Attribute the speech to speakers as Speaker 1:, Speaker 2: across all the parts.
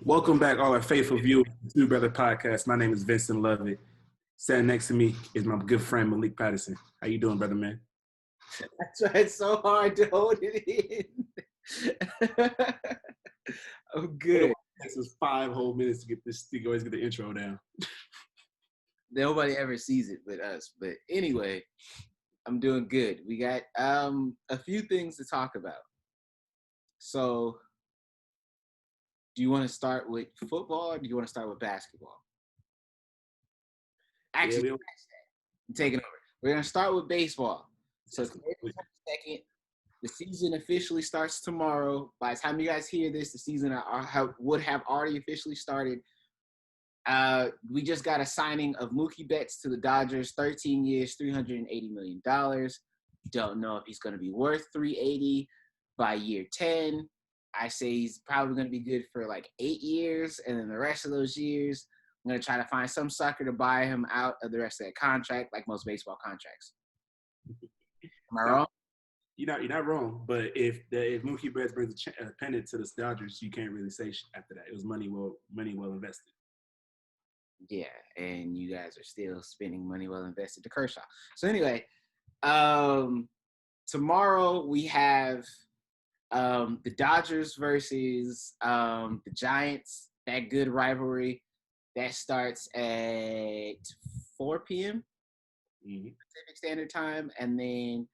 Speaker 1: Welcome back, all our faithful viewers to the Two Brother Podcast. My name is Vincent Lovett. Sitting next to me is my good friend Malik Patterson. How you doing, brother man?
Speaker 2: I tried so hard to hold it in. I'm good.
Speaker 1: It takes us 5 whole minutes to get the intro down.
Speaker 2: Nobody ever sees it but us. But anyway, I'm doing good. We got a few things to talk about. So, do you want to start with football or do you want to start with basketball? Actually, I'm taking over. We're going to start with baseball. So, April 22nd, the season officially starts tomorrow. By the time you guys hear this, the season would have already officially started. We just got a signing of Mookie Betts to the Dodgers, 13 years, $380 million. Don't know if he's going to be worth $380 by year 10. I say he's probably going to be good for like 8 years, and then the rest of those years, I'm going to try to find some sucker to buy him out of the rest of that contract, like most baseball contracts. Am I wrong?
Speaker 1: You're not wrong, but if Mookie Betts brings a pennant to the Dodgers, you can't really say after that. It was money well invested.
Speaker 2: Yeah, and you guys are still spending money well invested to Kershaw. So anyway, tomorrow we have the Dodgers versus the Giants. That good rivalry that starts at 4 p.m. Pacific Standard Time, and then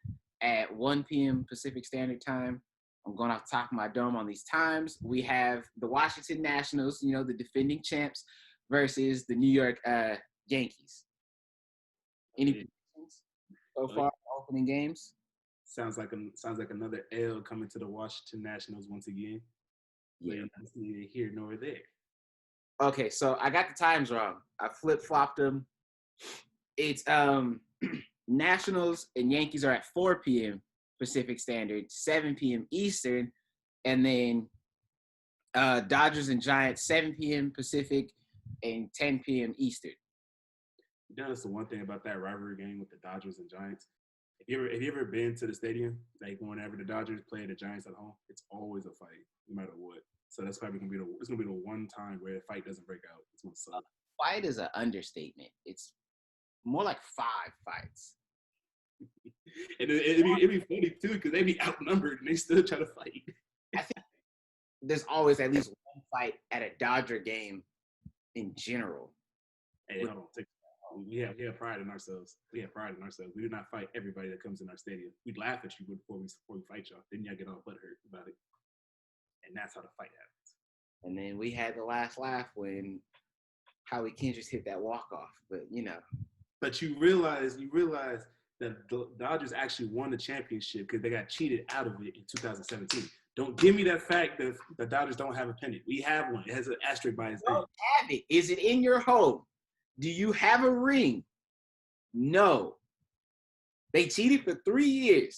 Speaker 2: at 1 p.m. Pacific Standard Time. I'm going off the top of my dome on these times. We have the Washington Nationals, the defending champs, versus the New York Yankees. Any predictions so far? Opening games.
Speaker 1: Sounds like another L coming to the Washington Nationals once again.
Speaker 2: Yeah,
Speaker 1: that's neither here nor there.
Speaker 2: Okay, so I got the times wrong. I flip-flopped them. It's Nationals and Yankees are at 4 p.m. Pacific Standard, 7 p.m. Eastern, and then Dodgers and Giants, 7 p.m. Pacific and 10 p.m. Eastern.
Speaker 1: That's the one thing about that rivalry game with the Dodgers and Giants. Have you ever been to the stadium? Like whenever the Dodgers play the Giants at home, it's always a fight, no matter what. So that's probably gonna be the one time where the fight doesn't break out. It's gonna suck.
Speaker 2: Fight is an understatement. It's more like 5 fights.
Speaker 1: And it'd be funny too because they be outnumbered and they still try to fight.
Speaker 2: I think there's always at least one fight at a Dodger game in general.
Speaker 1: Hey, hold on. We have pride in ourselves. We do not fight everybody that comes in our stadium. We'd laugh at you before we fight y'all. Then y'all get all butthurt about it. And that's how the fight happens.
Speaker 2: And then we had the last laugh when Howie Kendricks hit that walk-off. But,
Speaker 1: But you realize that the Dodgers actually won the championship because they got cheated out of it in 2017. Don't give me that fact that the Dodgers don't have a pennant. We have one. It has an asterisk by its name.
Speaker 2: Don't have it. Is it in your home? Do you have a ring? No. They cheated for 3 years.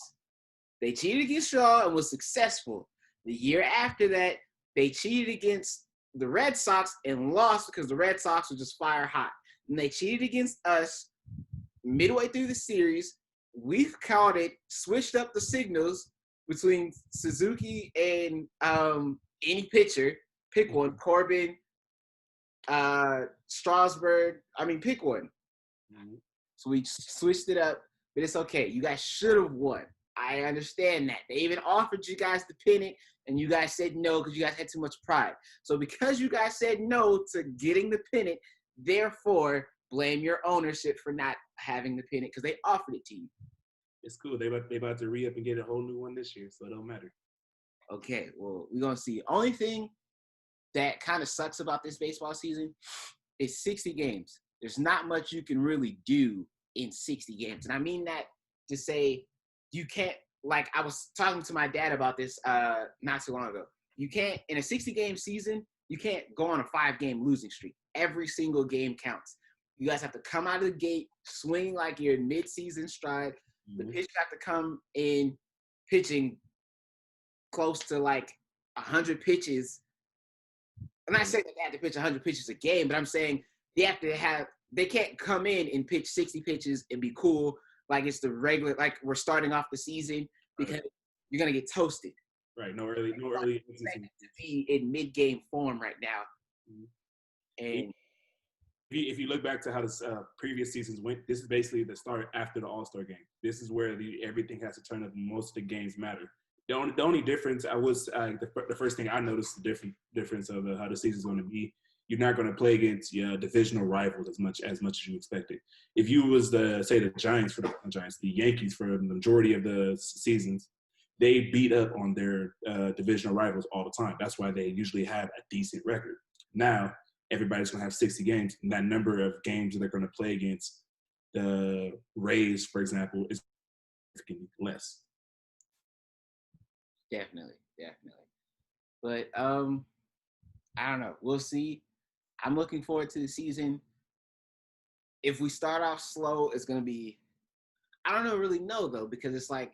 Speaker 2: They cheated against Shaw and was successful. The year after that, they cheated against the Red Sox and lost because the Red Sox were just fire hot. And they cheated against us midway through the series. We've called it, switched up the signals between Suzuki and any pitcher. Pick one. Corbin, Strasburg. Pick one. Mm-hmm. So we switched it up, but it's okay. You guys should have won. I understand that. They even offered you guys the pennant, and you guys said no because you guys had too much pride. So because you guys said no to getting the pennant, therefore, blame your ownership for not having the pennant because they offered it to you.
Speaker 1: It's cool. They about to re-up and get a whole new one this year, so it don't matter.
Speaker 2: Okay, well, we're going to see. Only thing that kind of sucks about this baseball season is 60 games. There's not much you can really do in 60 games. And I mean that to say you can't, like I was talking to my dad about this not too long ago. You can't, in a 60-game season, you can't go on a 5-game losing streak. Every single game counts. You guys have to come out of the gate swinging like you're in mid-season stride. The pitcher have to come in pitching close to like 100 pitches. I'm not saying that they have to pitch 100 pitches a game, but I'm saying they can't come in and pitch 60 pitches and be cool like it's the regular, like we're starting off the season because you're going to get toasted.
Speaker 1: Right. No early.
Speaker 2: To be in mid-game form right now
Speaker 1: Mhm.
Speaker 2: And
Speaker 1: If you look back to how the previous seasons went, this is basically the start after the All-Star game. This is where everything has to turn up. And most of the games matter. The only difference I was the first thing I noticed the difference of how the season's going to be. You're not going to play against your divisional rivals as much as you expected. If you was the the Yankees for the majority of the seasons, they beat up on their divisional rivals all the time. That's why they usually have a decent record. Now everybody's going to have 60 games, and that number of games that they're going to play against the Rays, for example, is significantly less.
Speaker 2: definitely. But I don't know. We'll see. I'm looking forward to the season. If we start off slow, it's gonna be. I don't really know though, because it's like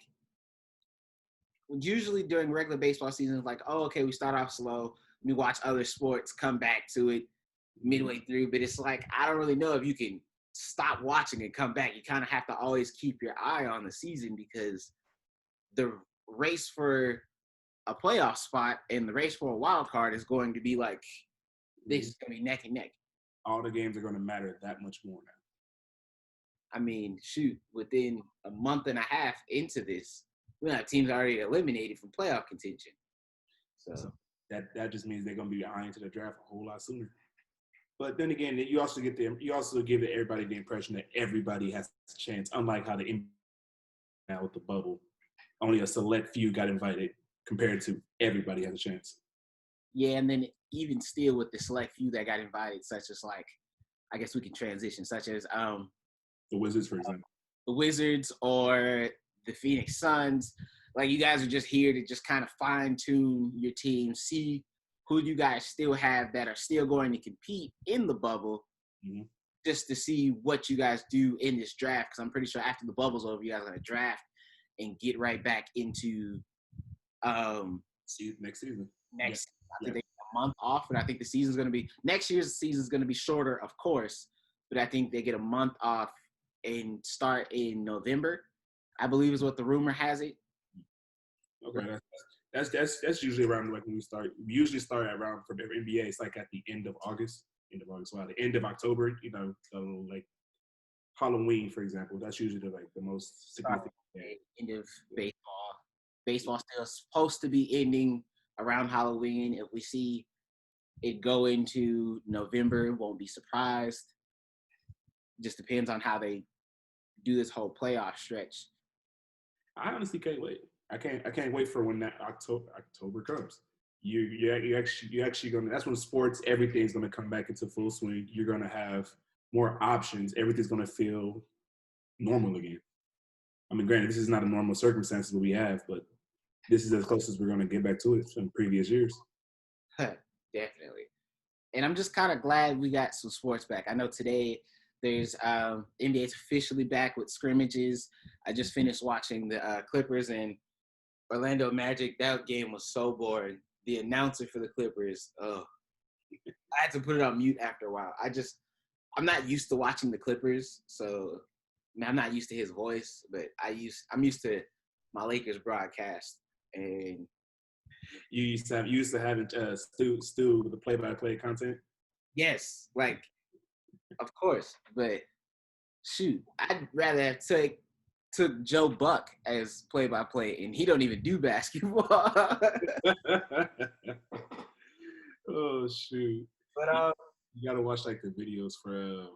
Speaker 2: usually during regular baseball season, it's like, oh, okay, we start off slow. We watch other sports, come back to it midway through. But it's like I don't really know if you can stop watching and come back. You kind of have to always keep your eye on the season because the race for a playoff spot and the race for a wild card is going to be like this is going to be neck and neck.
Speaker 1: All the games are going to matter that much more now.
Speaker 2: I mean, shoot, within a month and a half into this, we have teams already eliminated from playoff contention. So
Speaker 1: that just means they're going to be eyeing to the draft a whole lot sooner. But then again, you also give everybody the impression that everybody has a chance, unlike how the NBA now with the bubble, only a select few got invited compared to everybody has a chance.
Speaker 2: Yeah, and then even still with the select few that got invited, such as like, I guess we can transition, such as
Speaker 1: the Wizards, for example.
Speaker 2: The Wizards or the Phoenix Suns. Like, you guys are just here to just kind of fine-tune your team, see who you guys still have that are still going to compete in the bubble, just to see what you guys do in this draft. Because I'm pretty sure after the bubble's over, you guys are going to draft and get right back into
Speaker 1: next season.
Speaker 2: I think they get a month off, but I think the season's going to be – next year's season's going to be shorter, of course, but I think they get a month off and start in November, I believe is what the rumor has it.
Speaker 1: Okay, that's usually around like when we start. We usually start around for the NBA. It's like at the end of August. Well, the end of October. So like Halloween, for example. That's usually the most significant
Speaker 2: end of baseball. Baseball's still supposed to be ending around Halloween. If we see it go into November, won't be surprised. Just depends on how they do this whole playoff stretch.
Speaker 1: I honestly can't wait. I can't wait for when that October comes. You actually gonna. That's when sports, everything's gonna come back into full swing. You're gonna have more options. Everything's gonna feel normal again. I mean, granted, this is not a normal circumstances that we have, but this is as close as we're gonna get back to it from previous years.
Speaker 2: Definitely. And I'm just kind of glad we got some sports back. I know today there's NBA's officially back with scrimmages. I just finished watching the Clippers and Orlando Magic. That game was so boring. The announcer for the Clippers, I had to put it on mute after a while. I'm not used to watching the Clippers, so I'm not used to his voice, but I'm used to my Lakers broadcast. And
Speaker 1: you used to having Stu the play-by-play content.
Speaker 2: Yes, like of course, but shoot, I'd rather have took Joe Buck as play-by-play, and he don't even do basketball.
Speaker 1: Oh shoot! But you gotta watch like the videos for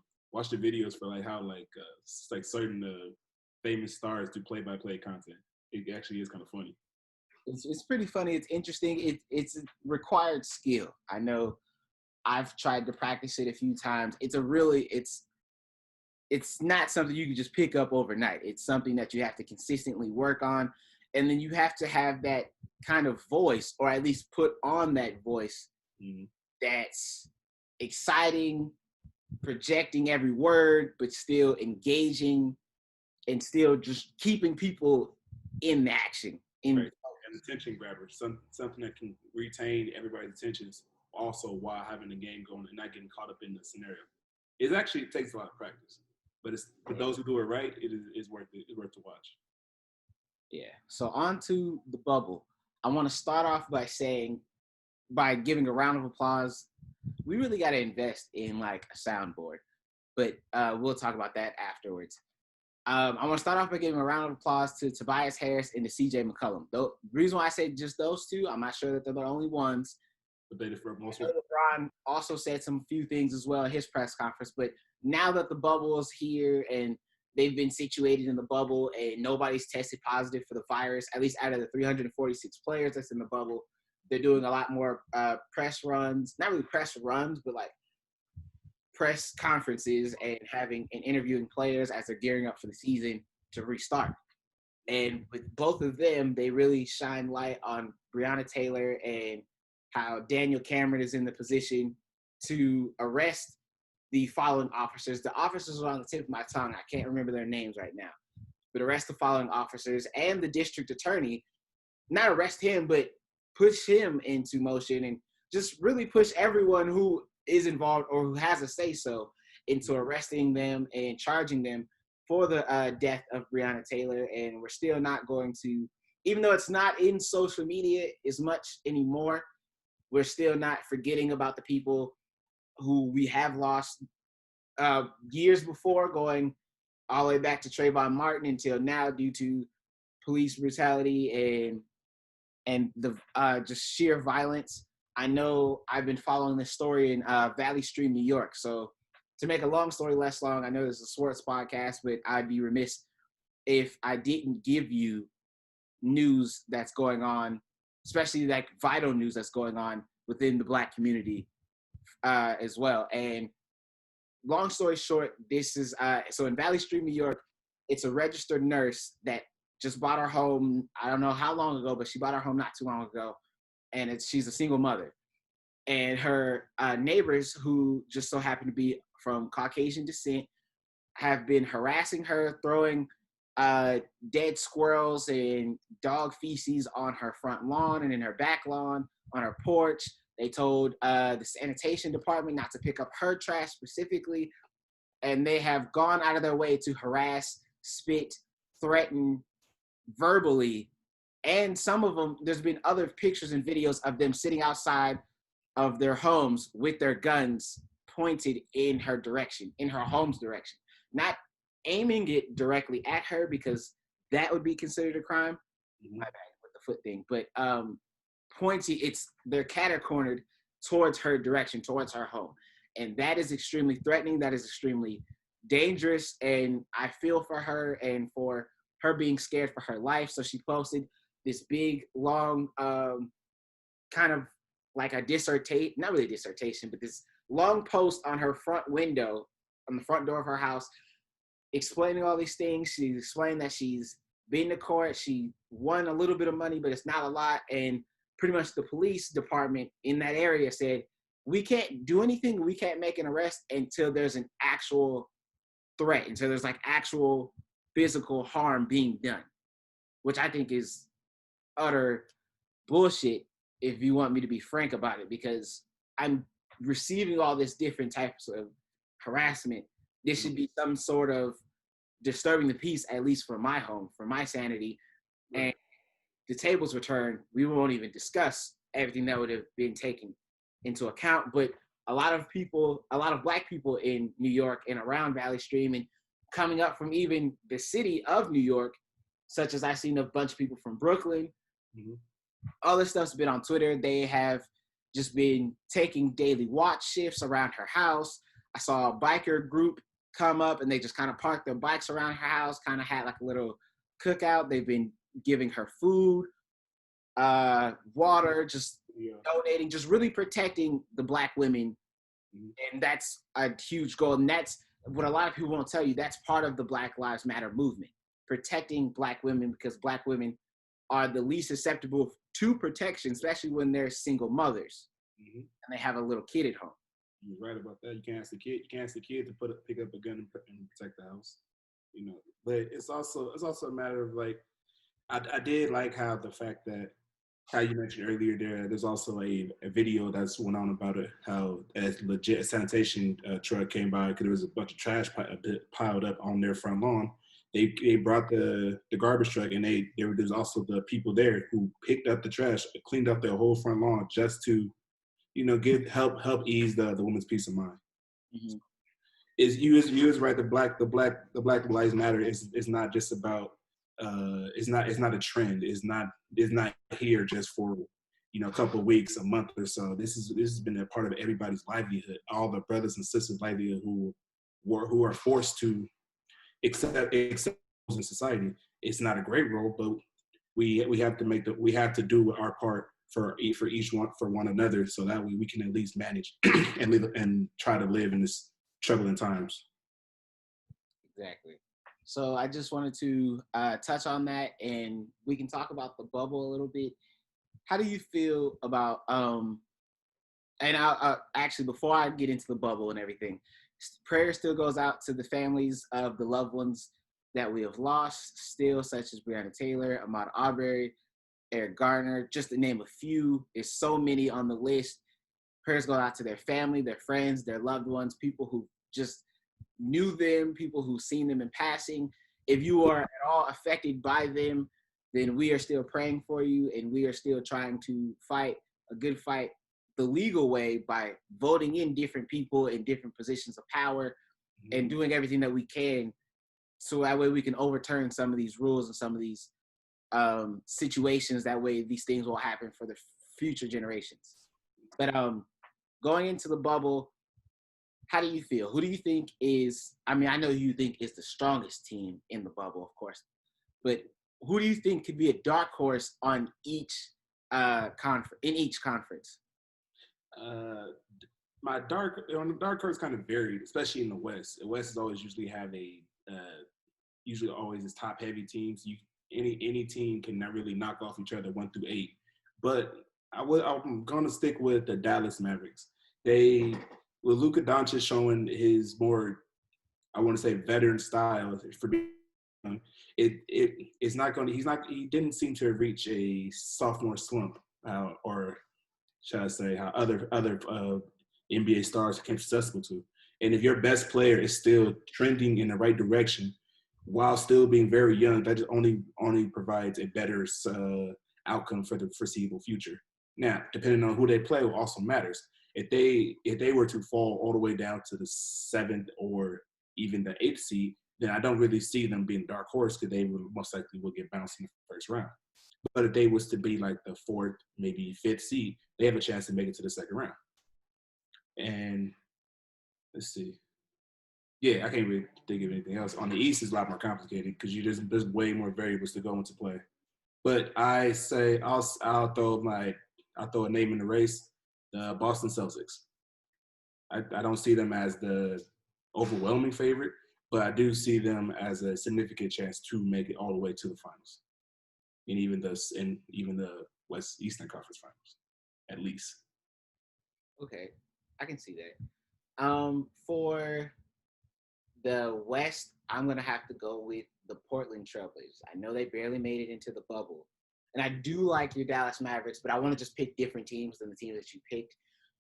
Speaker 1: like how like certain famous stars do play-by-play content. It actually is kind of funny.
Speaker 2: It's pretty funny. It's interesting. It's a required skill. I know. I've tried to practice it a few times. It's not something you can just pick up overnight. It's something that you have to consistently work on. And then you have to have that kind of voice, or at least put on that voice that's exciting, projecting every word, but still engaging and still just keeping people in action.
Speaker 1: Right. An attention grabber, something that can retain everybody's attention, also while having the game going and not getting caught up in the scenario. It takes a lot of practice, but it's for those who do it right, it is worth it. It's worth to watch.
Speaker 2: Yeah. So on to the bubble. I want to start off by giving a round of applause we really got to invest in like a soundboard. But we'll talk about that afterwards. I want to start off by giving a round of applause to Tobias Harris and to CJ McCollum. The reason why I say just those two, I'm not sure that they're the only ones.
Speaker 1: But they defer most.
Speaker 2: LeBron also said some few things as well in his press conference. But now that the bubble is here and they've been situated in the bubble and nobody's tested positive for the virus, at least out of the 346 players that's in the bubble, they're doing a lot more press runs, not really press runs, but like press conferences and having and interviewing players as they're gearing up for the season to restart. And with both of them, they really shine light on Breonna Taylor and how Daniel Cameron is in the position to arrest the following officers. The officers are on the tip of my tongue. I can't remember their names right now. But arrest the following officers and the district attorney, not arrest him, but push him into motion and just really push everyone who is involved or who has a say-so into arresting them and charging them for the death of Breonna Taylor. And we're still not going to, even though it's not in social media as much anymore, we're still not forgetting about the people who we have lost years before, going all the way back to Trayvon Martin until now due to police brutality and the just sheer violence. I know I've been following this story in Valley Stream, New York. So to make a long story less long, I know this is a sports podcast, but I'd be remiss if I didn't give you news that's going on, especially like vital news that's going on within the Black community as well. And long story short, this is so in Valley Stream, New York, it's a registered nurse that just bought her home. I don't know how long ago, but she bought her home not too long ago. And she's a single mother. And her neighbors, who just so happen to be from Caucasian descent, have been harassing her, throwing dead squirrels and dog feces on her front lawn and in her back lawn, on her porch. They told the sanitation department not to pick up her trash specifically. And they have gone out of their way to harass, spit, threaten verbally. And some of them, there's been other pictures and videos of them sitting outside of their homes with their guns pointed in her direction, in her home's direction. Not aiming it directly at her because that would be considered a crime. My bad with the foot thing. But pointing, they're catty-cornered towards her direction, towards her home. And that is extremely threatening. That is extremely dangerous. And I feel for her and for her being scared for her life. So she posted this big, long, kind of like a dissertation, not really a dissertation, but this long post on her front window, on the front door of her house, explaining all these things. She's explained that she's been to court. She won a little bit of money, but it's not a lot. And pretty much the police department in that area said, we can't do anything. We can't make an arrest until there's an actual threat, until there's like actual physical harm being done, which I think is utter bullshit, if you want me to be frank about it, because I'm receiving all this different types of harassment. This should be some sort of disturbing the peace, at least for my home, for my sanity. And the tables were turned. We won't even discuss everything that would have been taken into account. But a lot of people, a lot of Black people in New York and around Valley Stream and coming up from even the city of New York, such as I've seen a bunch of people from Brooklyn. All this stuff's been on Twitter. They have just been taking daily watch shifts around her house. I saw a biker group come up and they just kind of parked their bikes around her house, kind of had like a little cookout. They've been giving her food, water, just donating, just really protecting the Black women. And that's a huge goal. And that's what a lot of people won't tell you. That's part of the Black Lives Matter movement, protecting Black women, because Black women are the least susceptible to protection, especially when they're single mothers and they have a little kid at home.
Speaker 1: You're right about that. You can't ask the kid. You can't ask the kid to pick up a gun and protect the house. You know, but it's also a matter of like, I did like how the fact that how you mentioned earlier there's also a video that's went on about it, how a legit sanitation truck came by because there was a bunch of trash piled up on their front lawn. They brought the garbage truck, and there's also the people there who picked up the trash, cleaned up their whole front lawn just to help ease the woman's peace of mind.
Speaker 2: Mm-hmm.
Speaker 1: You is right. The Black Lives Matter is not just about it's not a trend. It's not here just for a couple of weeks, a month or so. This has been a part of everybody's livelihood. All the brothers and sisters' livelihood who are forced to accept in society. It's not a great role, but we have to do our part for one another, so that way we can at least manage and try to live in this troubling times.
Speaker 2: Exactly. So I just wanted to touch on that, and we can talk about the bubble a little bit. How do you feel about and I'll actually, before I get into the bubble and everything, prayer still goes out to the families of the loved ones that we have lost still, such as Breonna Taylor, Ahmaud Arbery, Eric Garner, just to name a few. There's so many on the list. Prayers go out to their family, their friends, their loved ones, people who just knew them, people who've seen them in passing. If you are at all affected by them, then we are still praying for you, and we are still trying to fight a good fight the legal way by voting in different people in different positions of power and doing everything that we can so that way we can overturn some of these rules and some of these situations. That way these things will happen for the future generations. But going into the bubble, how do you feel? Who do you think is, I know who you think is the strongest team in the bubble, of course, but who do you think could be a dark horse on each conference?
Speaker 1: My dark horse kind of varied, especially in the West. The West is always usually have usually always is top heavy teams. Any team can not really knock off each other 1 through 8. But I'm gonna stick with the Dallas Mavericks. With Luka Doncic showing his more, I want to say, veteran style for being young, he didn't seem to have reached a sophomore slump, or should I say how other NBA stars became successful to. And if your best player is still trending in the right direction while still being very young, that just only provides a better outcome for the foreseeable future. Now, depending on who they play also matters. If they were to fall all the way down to the 7th or even the 8th seed, then I don't really see them being dark horse, because they most likely will get bounced in the first round. But if they was to be like the 4th, maybe 5th seed, they have a chance to make it to the second round. And let's see. Yeah, I can't really think of anything else. On the East, it's a lot more complicated because there's way more variables to go into play. But I say I'll throw a name in the race: the Boston Celtics. I don't see them as the overwhelming favorite, but I do see them as a significant chance to make it all the way to the finals, and even the West Eastern Conference Finals, at least.
Speaker 2: Okay, I can see that. For the West, I'm going to have to go with the Portland Trailblazers. I know they barely made it into the bubble. And I do like your Dallas Mavericks, but I want to just pick different teams than the team that you picked.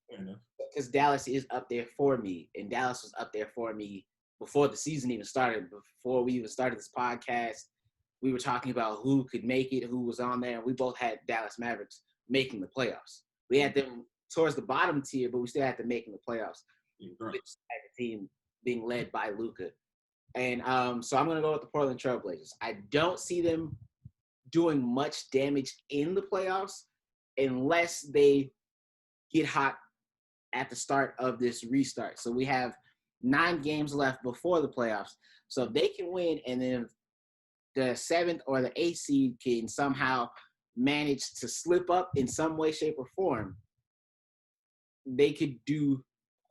Speaker 1: Fair enough.
Speaker 2: Because Dallas is up there for me. And Dallas was up there for me before the season even started. Before we even started this podcast, we were talking about who could make it, who was on there. And we both had Dallas Mavericks making the playoffs. We had them towards the bottom tier, but we still had them making the playoffs.
Speaker 1: Right.
Speaker 2: Which had the team being led by Luka. And so I'm going to go with the Portland Trailblazers. I don't see them doing much damage in the playoffs unless they get hot at the start of this restart. So we have 9 games left before the playoffs. So if they can win, and then the 7th or the 8th seed can somehow manage to slip up in some way, shape, or form, they could do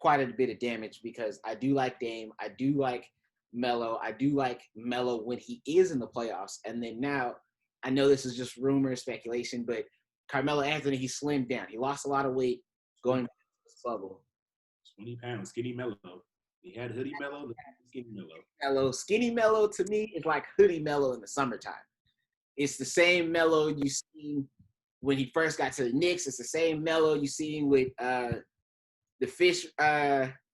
Speaker 2: quite a bit of damage, because I do like Dame. I do like Melo. I do like Melo when he is in the playoffs. And then now, I know this is just rumor, speculation, but Carmelo Anthony, he slimmed down. He lost a lot of weight going to this bubble.
Speaker 1: 20 pounds, skinny Melo. He had hoodie Melo, skinny
Speaker 2: Melo. Skinny Melo to me is like hoodie Melo in the summertime. It's the same Melo you seen when he first got to the Knicks. It's the same Melo you seen with the fish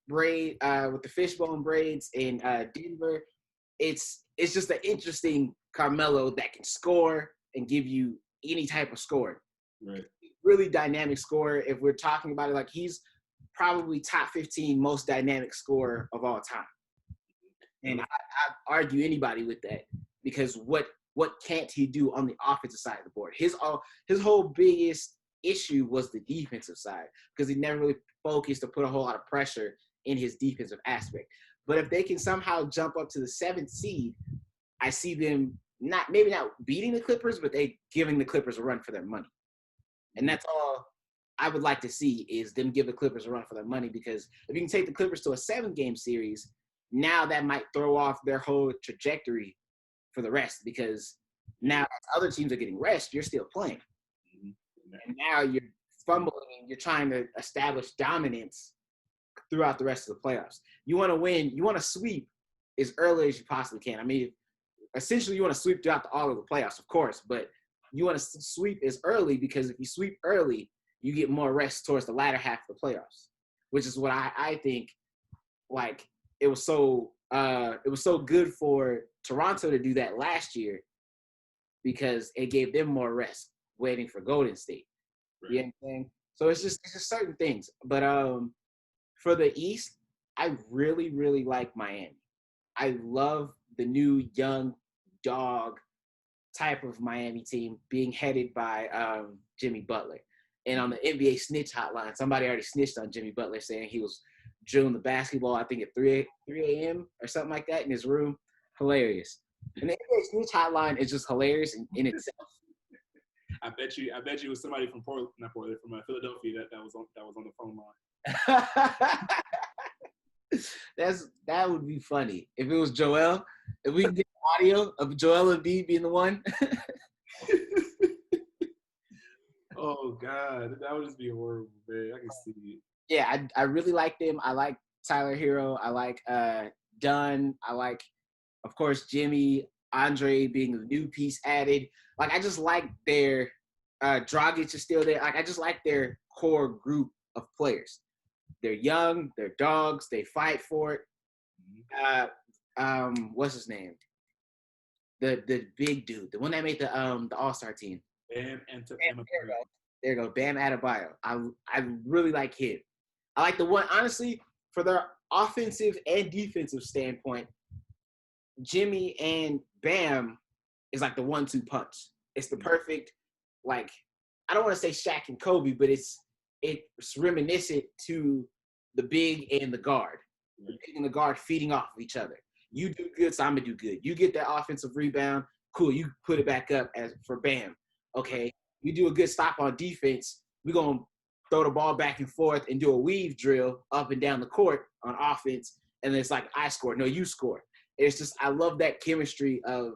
Speaker 2: braid with the fishbone braids in Denver. It's just an interesting Carmelo that can score and give you any type of score.
Speaker 1: Right.
Speaker 2: really dynamic scorer. If we're talking about it, like he's probably top 15 most dynamic scorer of all time. And I'd argue anybody with that because what can't he do on the offensive side of the board? His whole biggest issue was the defensive side because he never really focused or put a whole lot of pressure in his defensive aspect. But if they can somehow jump up to the 7th seed, I see them maybe not beating the Clippers, but they giving the Clippers a run for their money. And that's all I would like to see is them give the Clippers a run for their money because if you can take the Clippers to a 7-game series, now that might throw off their whole trajectory for the rest because now other teams are getting rest, you're still playing. And now you're fumbling, you're trying to establish dominance throughout the rest of the playoffs. You want to win, you want to sweep as early as you possibly can. I mean, essentially you want to sweep throughout all of the playoffs, of course, but you want to sweep as early because if you sweep early, you get more rest towards the latter half of the playoffs, which is what I think, like, it was so good for Toronto to do that last year because it gave them more rest waiting for Golden State. Right. You know what I'm saying? So it's just certain things. But for the East, I really, really like Miami. I love the new young dog type of Miami team being headed by Jimmy Butler. And on the NBA snitch hotline, somebody already snitched on Jimmy Butler saying he was drilling the basketball, I think at 3 a.m. or something like that in his room. Hilarious. And the NBA snitch hotline is just hilarious in itself.
Speaker 1: I bet you it was somebody from Philadelphia that was on the phone
Speaker 2: line. That would be funny if it was Joel. If we can get audio of Joel Embiid being the one.
Speaker 1: Oh God, that would just be horrible, man. I can see it.
Speaker 2: Yeah, I really like them. I like Tyler Hero. I like Dunn. I like, of course, Jimmy, Andre being the new piece added. Like, I just like their Dragic is still there. Like, I just like their core group of players. They're young. They're dogs. They fight for it. What's his name? The big dude, the one that made the All-Star team.
Speaker 1: Bam
Speaker 2: there you go. Bam Adebayo. I really like him. I like the one, honestly, for their offensive and defensive standpoint, Jimmy and Bam is like the 1-2 punch. It's the perfect, like, I don't want to say Shaq and Kobe, but it's reminiscent to the big and the guard. The big and the guard feeding off of each other. You do good, so I'm going to do good. You get that offensive rebound, cool, you put it back up for Bam. Okay, you do a good stop on defense, we're going to throw the ball back and forth and do a weave drill up and down the court on offense, and it's like, I score. No, you score. It's just, I love that chemistry of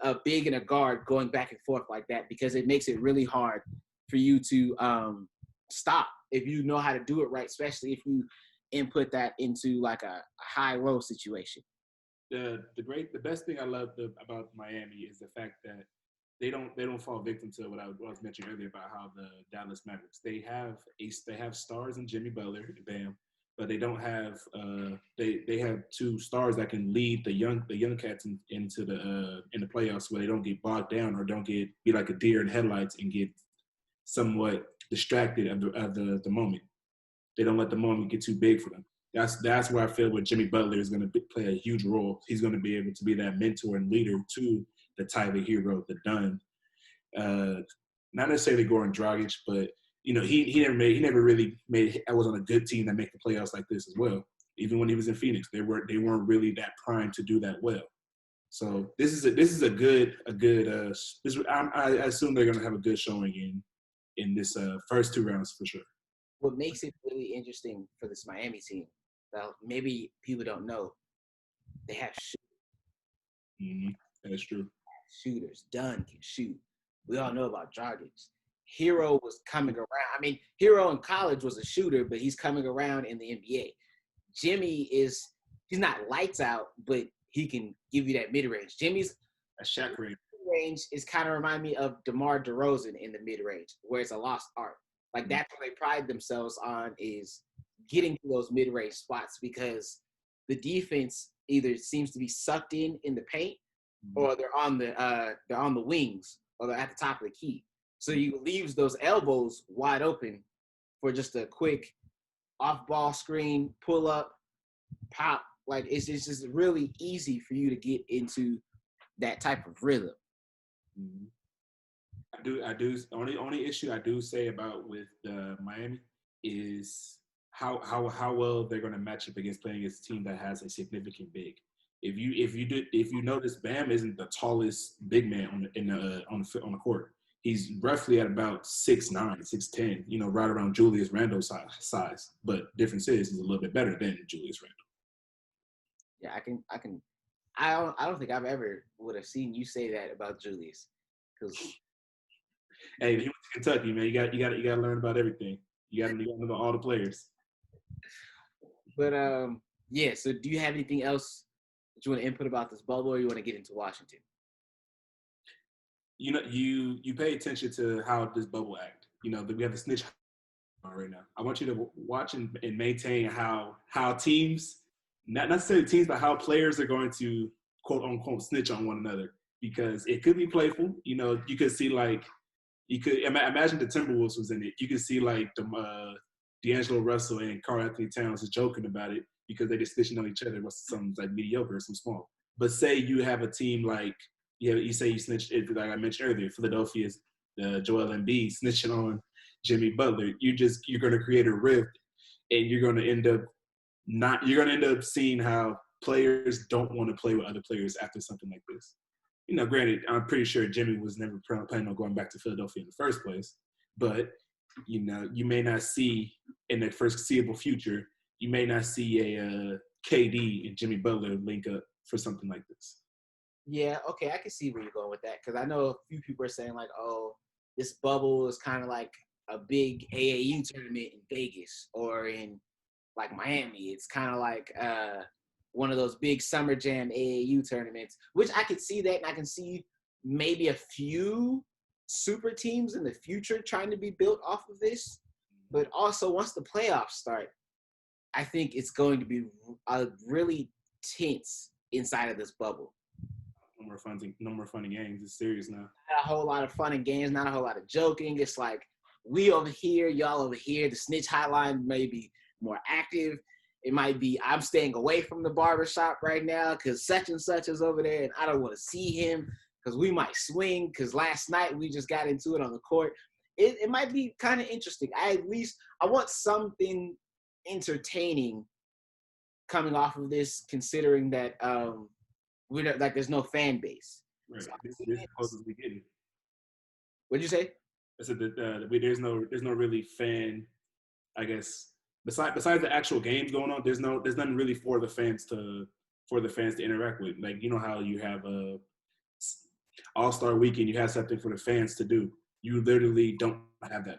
Speaker 2: a big and a guard going back and forth like that because it makes it really hard for you to stop if you know how to do it right, especially if you input that into like a high-low situation.
Speaker 1: The best thing I love about Miami is the fact that they don't fall victim to what I was mentioning earlier about how the Dallas Mavericks, they have stars in Jimmy Butler and Bam, but they don't have they have two stars that can lead the young cats into the playoffs where they don't get bogged down or don't be like a deer in headlights and get somewhat distracted of the moment. They don't let the moment get too big for them. That's where I feel where Jimmy Butler is going to play a huge role. He's going to be able to be that mentor and leader to the Tyler Hero, the Dunn. Not necessarily Goran Dragic, but he never really made. I was on a good team that made the playoffs like this as well. Even when he was in Phoenix, they weren't really that primed to do that well. So this is a good. I assume they're going to have a good showing in this first 2 rounds for sure.
Speaker 2: What makes it really interesting for this Miami team, well, maybe people don't know, they have shooters.
Speaker 1: Mm-hmm. That's true.
Speaker 2: Shooters. Dunn can shoot. We all know about Dragic. Hero was coming around. I mean, Hero in college was a shooter, but he's coming around in the NBA. Jimmy he's not lights out, but he can give you that mid-range. Jimmy's
Speaker 1: a Shaq
Speaker 2: range is kind of remind me of DeMar DeRozan in the mid-range, where it's a lost art. Like, that's what they pride themselves on, is getting to those mid-range spots because the defense either seems to be sucked in the paint or they're on the wings or they're at the top of the key. So you leaves those elbows wide open for just a quick off-ball screen, pull up, pop. Like it's just really easy for you to get into that type of rhythm.
Speaker 1: Mm-hmm. I do. Only issue I do say about with Miami is how well they're going to match up against playing against a team that has a significant big. If you notice, Bam isn't the tallest big man on the court. He's roughly at about 6'9", 6'10", right around Julius Randle's size. But difference is he's a little bit better than Julius Randle.
Speaker 2: Yeah, I don't think I've ever would have seen you say that about Julius. Because
Speaker 1: hey, he went to Kentucky, man. You got to learn about everything. You got to know about all the players.
Speaker 2: But yeah. So do you have anything else that you want to input about this bubble, or you want to get into Washington?
Speaker 1: You pay attention to how this bubble act. We have the snitch right now. I want you to watch and maintain how teams, not necessarily teams, but how players are going to quote unquote snitch on one another, because it could be playful. You could see you could imagine the Timberwolves was in it. You could see the D'Angelo Russell and Karl Anthony Towns is joking about it because they just snitching on each other. What's some mediocre, some small. But say you have a team you say you snitched it, like I mentioned earlier, Philadelphia's Joel Embiid snitching on Jimmy Butler. You're going to create a rift, and you're going to end up seeing how players don't want to play with other players after something like this. Granted, I'm pretty sure Jimmy was never planning on going back to Philadelphia in the first place, but you may not see in the foreseeable future, you may not see a KD and Jimmy Butler link up for something like this.
Speaker 2: Yeah, okay, I can see where you're going with that, because I know a few people are saying oh, this bubble is kind of like a big AAU tournament in Vegas or in Miami. It's kind of like one of those big Summer Jam AAU tournaments, which I could see that, and I can see maybe a few super teams in the future trying to be built off of this. But also, once the playoffs start, I think it's going to be really tense inside of this bubble.
Speaker 1: No more fun and games. It's serious now.
Speaker 2: Not a whole lot of fun and games, not a whole lot of joking. It's like we over here, y'all over here. The snitch hotline may be more active. It might be I'm staying away from the barbershop right now because such and such is over there and I don't want to see him because we might swing because last night we just got into it on the court. It might be kind of interesting. I want something entertaining coming off of this, considering that there's no fan base.
Speaker 1: Right. So this is closest we getting.
Speaker 2: What'd you say?
Speaker 1: I said that there's no really fan, I guess. Besides the actual games going on, there's nothing really for the fans to interact with. How you have a All-Star Weekend, you have something for the fans to do. You literally don't have that.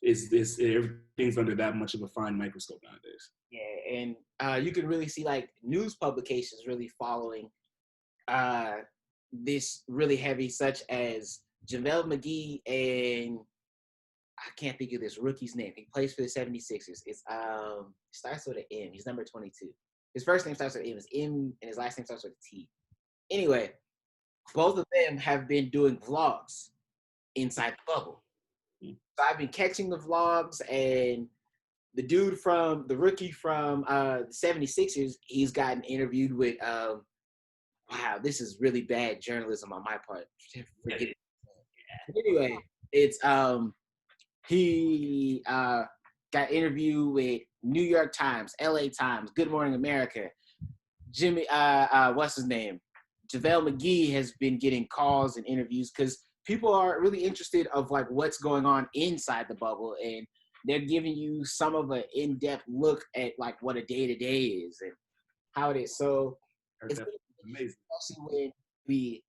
Speaker 1: Everything's under that much of a fine microscope nowadays.
Speaker 2: Yeah, and you can really see news publications really following this really heavy, such as JaVale McGee and I can't think of this rookie's name. He plays for the 76ers. It's starts with an M. He's number 22. His first name starts with M. It's M, and his last name starts with a T. Anyway, both of them have been doing vlogs inside the bubble. So I've been catching the vlogs, and the rookie from the 76ers, he's gotten interviewed with wow, this is really bad journalism on my part. Forget it. Anyway, it's he got interviewed with New York Times, LA Times, Good Morning America. Jimmy, what's his name? JaVale McGee has been getting calls and interviews because people are really interested of what's going on inside the bubble, and they're giving you some of an in-depth look at what a day-to-day is and how it is. So it's amazing, especially when we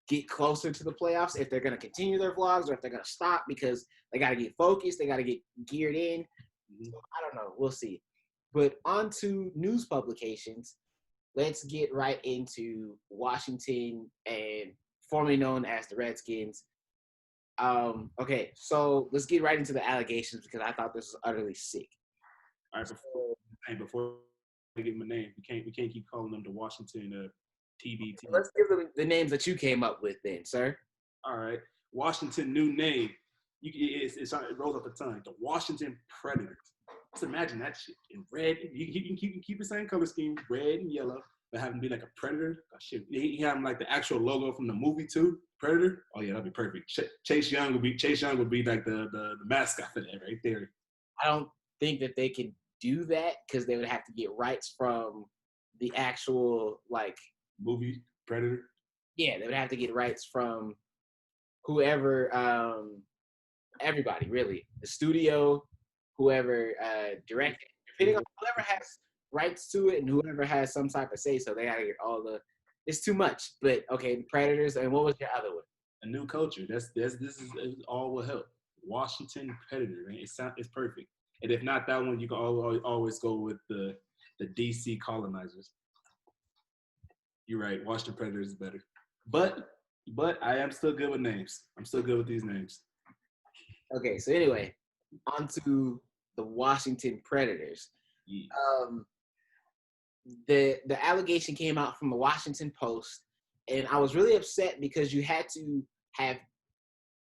Speaker 2: get closer to the playoffs, if they're going to continue their vlogs or if they're going to stop because they got to get focused, they got to get geared in. So, I don't know. We'll see. But on to news publications. Let's get right into Washington and formerly known as the Redskins. Okay, so let's get right into the allegations because I thought this was utterly sick.
Speaker 1: All right, before I give them a name, we can't keep calling them the Washington TBT.
Speaker 2: Let's give them the names that you came up with then, sir.
Speaker 1: All right, Washington new name, It rolls off the tongue. The Washington Predators. Just imagine that shit in red. You can keep the same color scheme, red and yellow, but have him be like a predator. Oh, shit, he have him like the actual logo from the movie too, Predator. Oh yeah, that'd be perfect. Chase Young would be like the mascot for that right there.
Speaker 2: I don't think that they could do that because they would have to get rights from the actual like
Speaker 1: movie Predator.
Speaker 2: Yeah, they would have to get rights from whoever, everybody really, the studio, whoever directed, depending on whoever has rights to it and whoever has some type of say. So they gotta get all the. It's too much, but okay. The Predators, and what was your other one?
Speaker 1: A new culture. This is all will help. Washington Predator, man. It's perfect. And if not that one, you can always go with the DC Colonizers. You're right. Washington Predators is better. But I am still good with names. I'm still good with these names.
Speaker 2: Okay, so anyway, on to the Washington Predators.
Speaker 1: Yeah.
Speaker 2: The allegation came out from the Washington Post, and I was really upset because you had to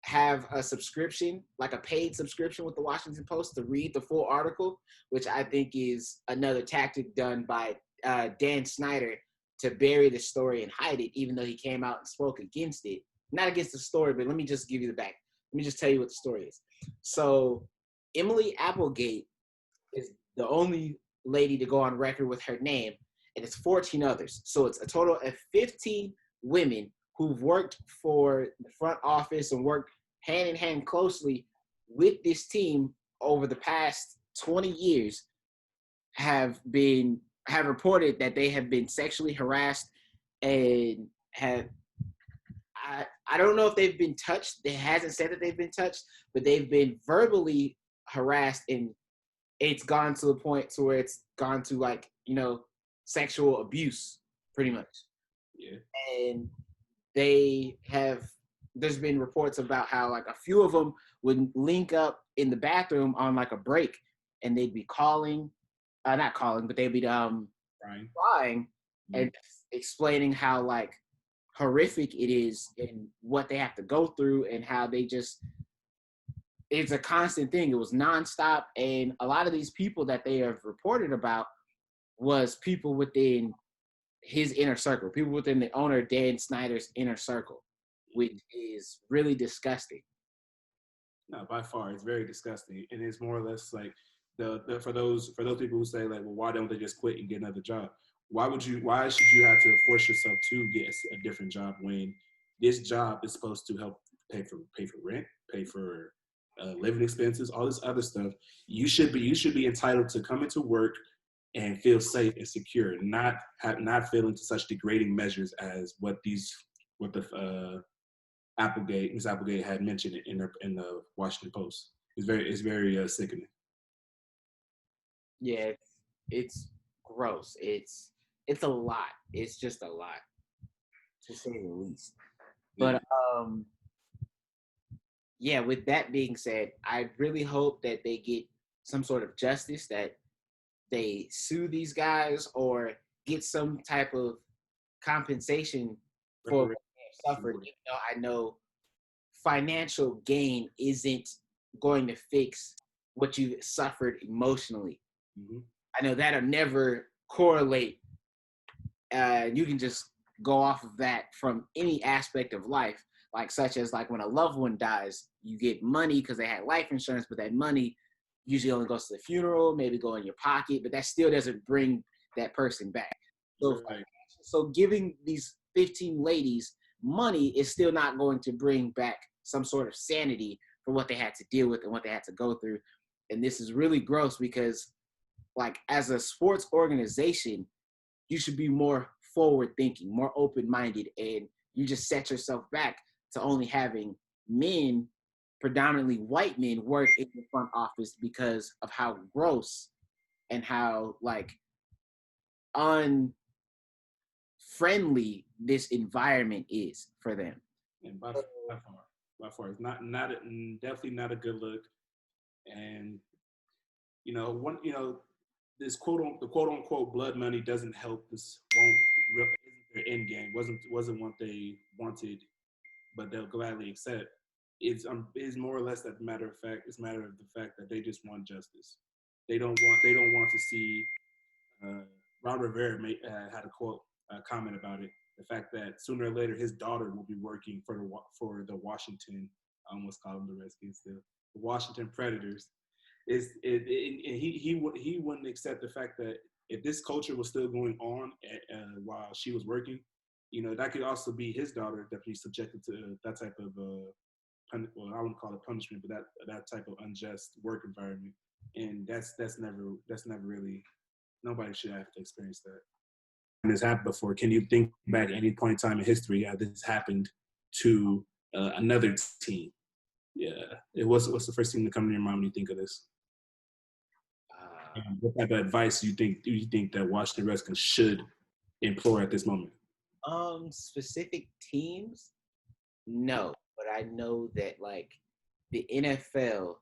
Speaker 2: have a subscription, like a paid subscription with the Washington Post to read the full article, which I think is another tactic done by Dan Snyder to bury the story and hide it, even though he came out and spoke against it. Not against the story, but let me just give you the back. Let me just tell you what the story is. So Emily Applegate is the only lady to go on record with her name, and it's 14 others. So it's a total of 15 women who've worked for the front office and worked hand in hand closely with this team over the past 20 years have reported that they have been sexually harassed and have I don't know if they've been touched. It hasn't said that they've been touched, but they've been verbally harassed, and it's gone to the point to where it's gone to like, sexual abuse pretty much.
Speaker 1: Yeah.
Speaker 2: And there's been reports about how like a few of them would link up in the bathroom on like a break, and they'd be not calling, but they'd be crying and explaining how like horrific it is and what they have to go through and how it's a constant thing. It was nonstop, and a lot of these people that they have reported about was people within his inner circle, people within the owner Dan Snyder's inner circle, which is really disgusting.
Speaker 1: No, by far, it's very disgusting, and it's more or less like for those people who say like, well, why don't they just quit and get another job? Why should you have to force yourself to get a different job when this job is supposed to help pay for rent, pay for living expenses, all this other stuff? You should be entitled to come into work and feel safe and secure, not feel into such degrading measures as what Miss Applegate had mentioned in the Washington Post. It's very sickening.
Speaker 2: Yeah, it's gross. It's a lot. It's just a lot, to say the least. But yeah, with that being said, I really hope that they get some sort of justice, that they sue these guys or get some type of compensation for what they suffered. Even though I know financial gain isn't going to fix what you suffered emotionally.
Speaker 1: Mm-hmm.
Speaker 2: I know that'll never correlate. You can just go off of that from any aspect of life, like such as like when a loved one dies, you get money because they had life insurance, but that money usually only goes to the funeral, maybe go in your pocket, but that still doesn't bring that person back. So giving these 15 ladies money is still not going to bring back some sort of sanity for what they had to deal with and what they had to go through. And this is really gross because, like, as a sports organization, you should be more forward thinking, more open-minded, and you just set yourself back to only having men, predominantly white men, work in the front office because of how gross and how like unfriendly this environment is for them.
Speaker 1: And by far, it's definitely not a good look. And this the quote unquote blood money doesn't help. This isn't their end game. Wasn't what they wanted, but they'll gladly accept. It's more or less that matter of fact. It's a matter of the fact that they just want justice. They don't want to see. Ron Rivera had a quote, comment about it. The fact that sooner or later his daughter will be working for the Washington, I almost call them the Redskins still, the Washington Predators. He wouldn't accept the fact that if this culture was still going on while she was working, that could also be his daughter that be subjected to that type of well, I wouldn't call it punishment, but that type of unjust work environment, and that's never really, nobody should have to experience that. And this happened before. Can you think back at any point in time in history this happened to another team? Yeah, what's the first thing that comes to your mind when you think of this? And what type of advice do you think that Washington Redskins should employ at this moment?
Speaker 2: Specific teams, no, but I know that like the NFL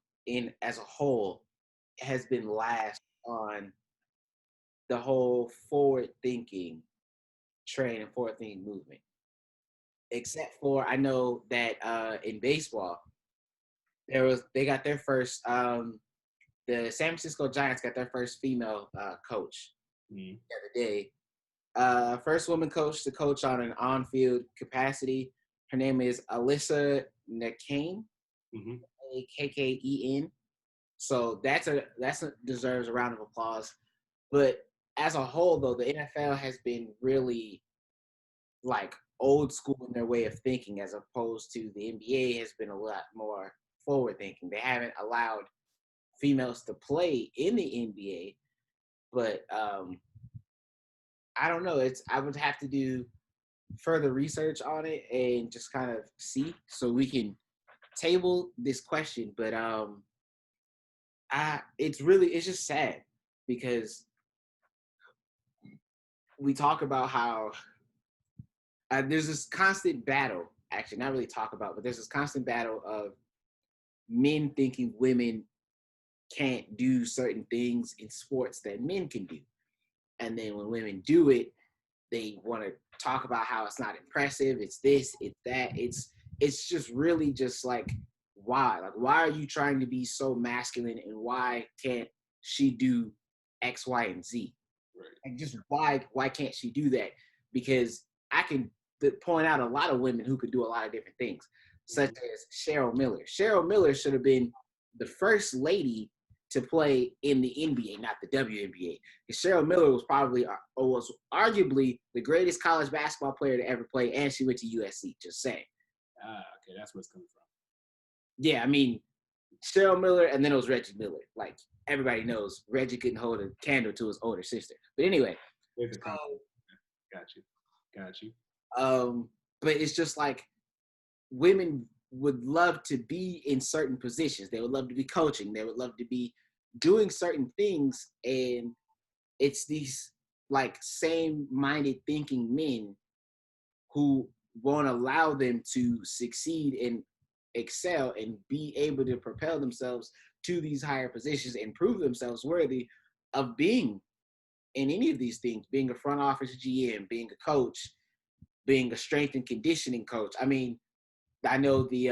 Speaker 2: as a whole has been last on the whole forward thinking train and forward thinking movement. Except for I know that in baseball, they got their first the San Francisco Giants got their first female coach the other day. First woman coach to coach on an on-field capacity. Her name is Alyssa Nakane, Kken. So that deserves a round of applause. But as a whole, though, the NFL has been really like old school in their way of thinking, as opposed to the NBA has been a lot more forward thinking. They haven't allowed females to play in the NBA, but I don't know. I would have to do further research on it and just kind of see so we can table this question. But it's just sad because we talk about how there's this constant battle, actually not really talk about, but there's this constant battle of men thinking women can't do certain things in sports that men can do. And then when women do it, they want to talk about how it's not impressive. It's this, it's that. It's just really just like, why? Like, why are you trying to be so masculine and why can't she do X, Y, and Z?
Speaker 1: Right.
Speaker 2: And just why can't she do that? Because I can point out a lot of women who could do a lot of different things, such as Cheryl Miller. Cheryl Miller should have been the first lady to play in the NBA, not the WNBA. Because Cheryl Miller was arguably the greatest college basketball player to ever play, and she went to USC, just saying.
Speaker 1: Okay, that's where it's coming from.
Speaker 2: Yeah, I mean, Cheryl Miller, and then it was Reggie Miller. Like, everybody knows Reggie couldn't hold a candle to his older sister. But anyway.
Speaker 1: Got you.
Speaker 2: But it's just like women would love to be in certain positions. They would love to be coaching. They would love to be doing certain things. And it's these like same-minded thinking men who won't allow them to succeed and excel and be able to propel themselves to these higher positions and prove themselves worthy of being in any of these things, being a front office GM, being a coach, being a strength and conditioning coach. I mean, I know the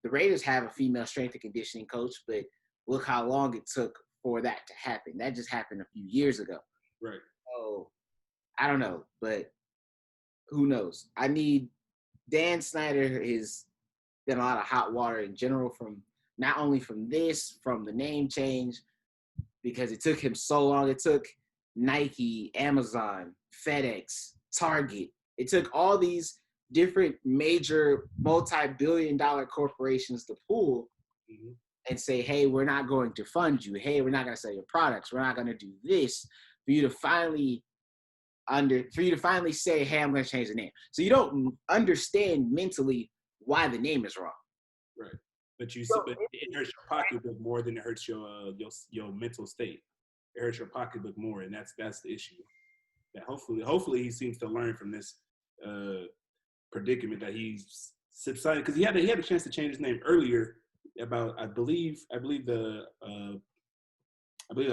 Speaker 2: Raiders have a female strength and conditioning coach, but look how long it took for that to happen. That just happened a few years ago.
Speaker 1: Right.
Speaker 2: So I don't know, but who knows? I need Dan Snyder has been a lot of hot water in general from not only from this, from the name change, because it took him so long. It took Nike, Amazon, FedEx, Target. It took all these different major multi-billion-dollar corporations to pull and say, hey, we're not going to fund you. Hey, we're not going to sell your products. We're not going to do this for you to finally say, hey, I'm going to change the name. So you don't understand mentally why the name is wrong.
Speaker 1: Right. But it hurts your pocketbook more than it hurts your mental state. It hurts your pocketbook more, and that's the issue. That hopefully he seems to learn from this predicament that he's subsided, because he had a chance to change his name earlier. About I believe the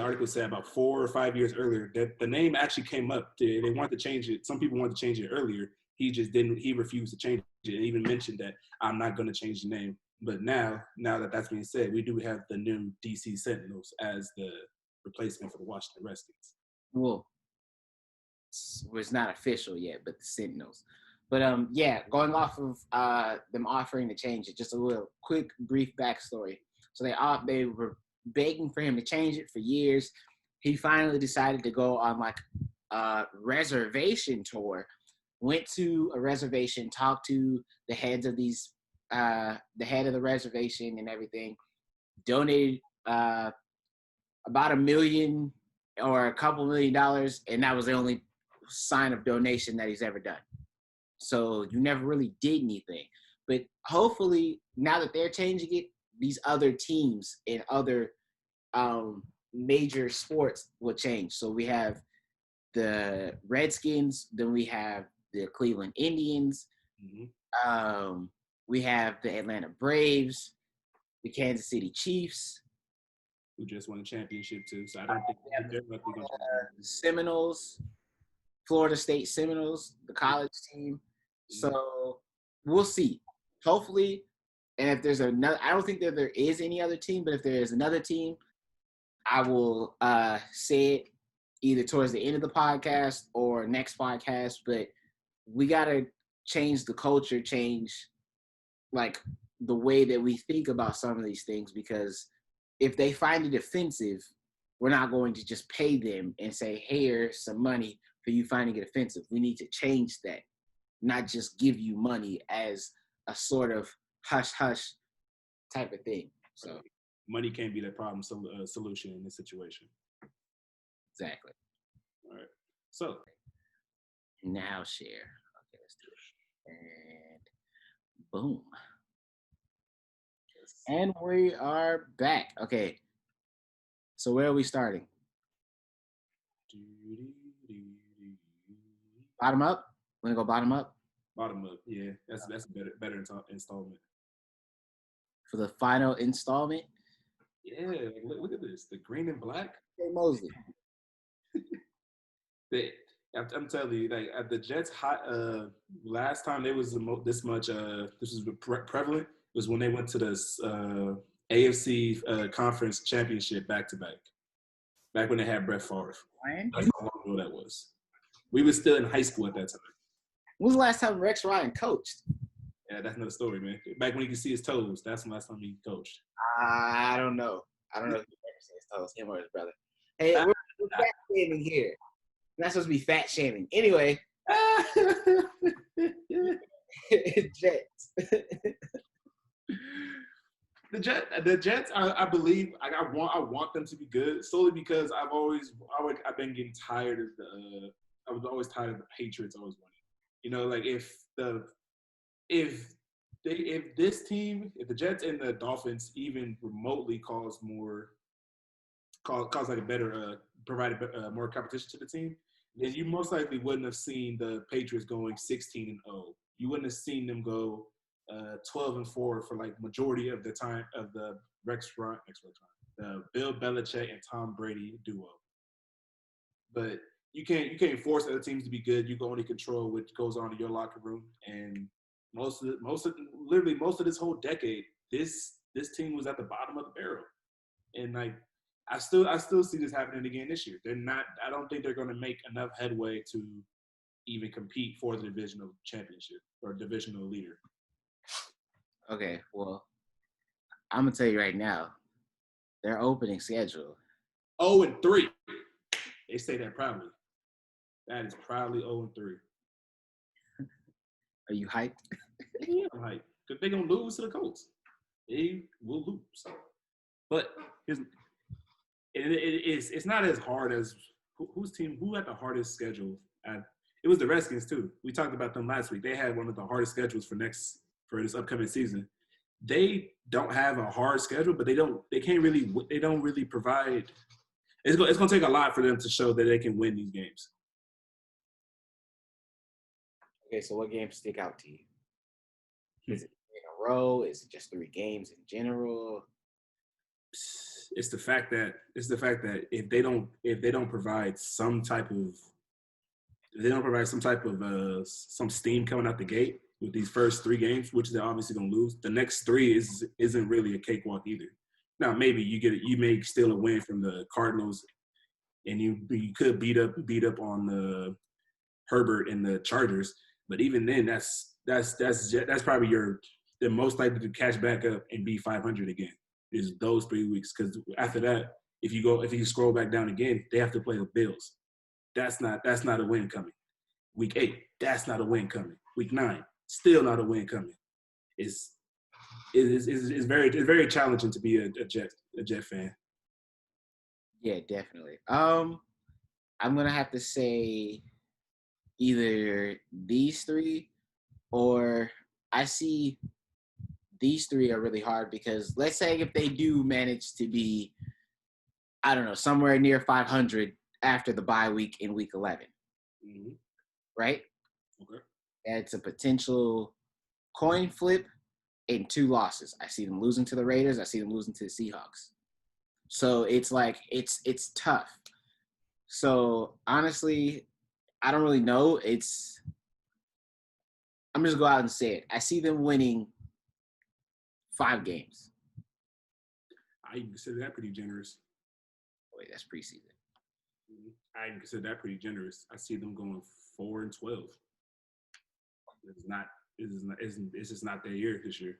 Speaker 1: article said about 4 or 5 years earlier that the name actually came up. They wanted to change it. Some people wanted to change it earlier. He just didn't. He refused to change it, and even mentioned that I'm not going to change the name. But now that that's being said, we do have the new DC Sentinels as the replacement for the Washington Redskins.
Speaker 2: Well, it's not official yet, but the Sentinels. But yeah, going off of them offering to change it, just a little quick, brief backstory. So they were begging for him to change it for years. He finally decided to go on like a reservation tour. Went to a reservation, talked to the heads of the head of the reservation and everything. Donated about $1 million or a couple $1 million, and that was the only sign of donation that he's ever done. So you never really did anything. But hopefully, now that they're changing it, these other teams in other major sports will change. So we have the Redskins, then we have the Cleveland Indians, we have the Atlanta Braves, the Kansas City Chiefs,
Speaker 1: who just won a championship too. So I don't think they're likely going to.
Speaker 2: The Seminoles, Florida State Seminoles, the college team. So we'll see. Hopefully, and if there's another, I don't think that there is any other team, but if there is another team, I will say it either towards the end of the podcast or next podcast. But we gotta change the culture, change like the way that we think about some of these things, because if they find it offensive, we're not going to just pay them and say, hey, here's some money for you finding it offensive. We need to change that, not just give you money as a sort of hush-hush type of thing. So
Speaker 1: money can't be the problem solution in this situation.
Speaker 2: Exactly.
Speaker 1: All right. So
Speaker 2: now share. Okay, let's do it. And boom. Yes. And we are back. Okay. So where are we starting? Bottom up? Want to go bottom up?
Speaker 1: Bottom up, yeah. That's a better installment.
Speaker 2: For the final installment?
Speaker 1: Yeah, look at this. The green and black.
Speaker 2: Hey, Mosley.
Speaker 1: I'm telling you, like at the Jets, last time they was this much. This was prevalent was when they went to the AFC Conference Championship back to back. Back when they had Brett Favre. That's how long ago that was. We were still in high school at that time.
Speaker 2: When was the last time Rex Ryan coached?
Speaker 1: Yeah, that's another story, man. Back when he could see his toes, that's the last time he coached.
Speaker 2: I don't know. I don't know if he ever see his toes, him or his brother. Hey, we're fat shaming here. We're not supposed to be fat shaming. Anyway. Jets.
Speaker 1: The Jets, I believe, I want them to be good solely because I've been getting tired of I was always tired of the Patriots always winning. You know, like if this team, if the Jets and the Dolphins even remotely cause like a better provided more competition to the team, then you most likely wouldn't have seen the Patriots going 16-0. You wouldn't have seen them go 12-4 for like majority of the time of the the Bill Belichick and Tom Brady duo. But you can't force other teams to be good. You can only control what goes on in your locker room. And most of this whole decade, this team was at the bottom of the barrel. And like I still see this happening again this year. I don't think they're going to make enough headway to even compete for the divisional championship or divisional leader.
Speaker 2: Okay, well, I'm gonna tell you right now, their opening schedule.
Speaker 1: 0-3. They say that proudly. That is proudly 0-3.
Speaker 2: Are you hyped?
Speaker 1: Yeah, I'm hyped. Because they're gonna lose to the Colts. They will lose. But it's not as hard as who had the hardest schedule. It was the Redskins too. We talked about them last week. They had one of the hardest schedules for this upcoming season. They don't have a hard schedule, but they don't really provide. It's going to take a lot for them to show that they can win these games.
Speaker 2: Okay, so what games stick out to you? Is it in a row? Is it just 3 games in general?
Speaker 1: It's the fact that if they don't provide some type of some steam coming out the gate, with these first 3 games, which they're obviously gonna lose. The next 3 isn't really a cakewalk either. Now maybe you may steal a win from the Cardinals, and you could beat up on the Herbert and the Chargers. But even then, that's probably the most likely to catch back up and be 500 again is those 3 weeks. Because after that, if you scroll back down again, they have to play the Bills. That's not a win coming. Week 8, that's not a win coming. Week 9, still not a win coming. It's very challenging to be a Jet fan.
Speaker 2: Yeah, definitely. I'm gonna have to say either these 3, or I see these 3 are really hard because let's say if they do manage to be, I don't know, somewhere near 500 after the bye week in week 11, right?
Speaker 1: Okay.
Speaker 2: That's a potential coin flip and 2 losses. I see them losing to the Raiders. I see them losing to the Seahawks. So it's like it's tough. So honestly, I don't really know. I'm just gonna go out and say it. I see them winning 5 games.
Speaker 1: I even consider that pretty generous.
Speaker 2: Wait, that's preseason.
Speaker 1: I even consider that pretty generous. I see them going 4-12. It's just not their year this year.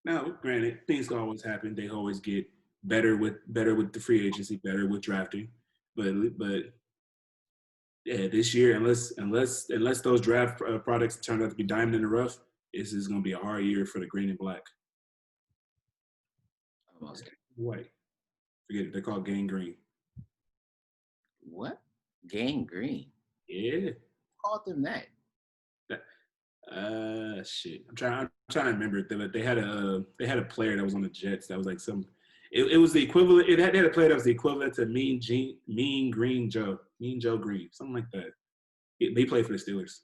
Speaker 1: Now, granted, things can always happen. They always get better with the free agency, better with drafting. But yeah, this year, unless those draft products turn out to be diamond in the rough, this is going to be a hard year for the green and black.
Speaker 2: Almost.
Speaker 1: White. Forget it. They're called gangrene.
Speaker 2: What? Gangrene?
Speaker 1: Yeah.
Speaker 2: Who called them that?
Speaker 1: Shit. I'm trying to remember it. But they had a player that was on the Jets that was like some. It was the equivalent. They had a player that was the equivalent to Mean Joe Green, something like that. They played for the Steelers.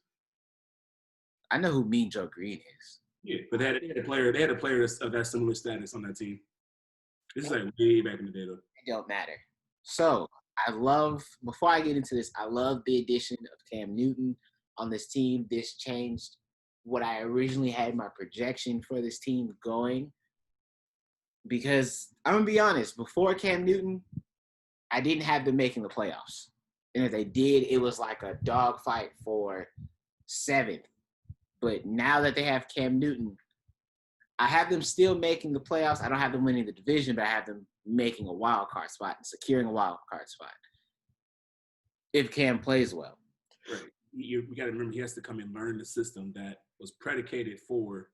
Speaker 2: I know who Mean Joe Green is.
Speaker 1: Yeah, but they had a player. They had a player of that similar status on that team. This is like way back in the day, though.
Speaker 2: It don't matter. So before I get into this, I love the addition of Cam Newton on this team. This changed what I originally had my projection for this team going. Because I'm going to be honest, before Cam Newton, I didn't have them making the playoffs. And if they did, it was like a dogfight for 7th. But now that they have Cam Newton, I have them still making the playoffs. I don't have them winning the division, but I have them making a wild card spot and securing a wild card spot if Cam plays well.
Speaker 1: Right. You got to remember he has to come and learn the system that was predicated for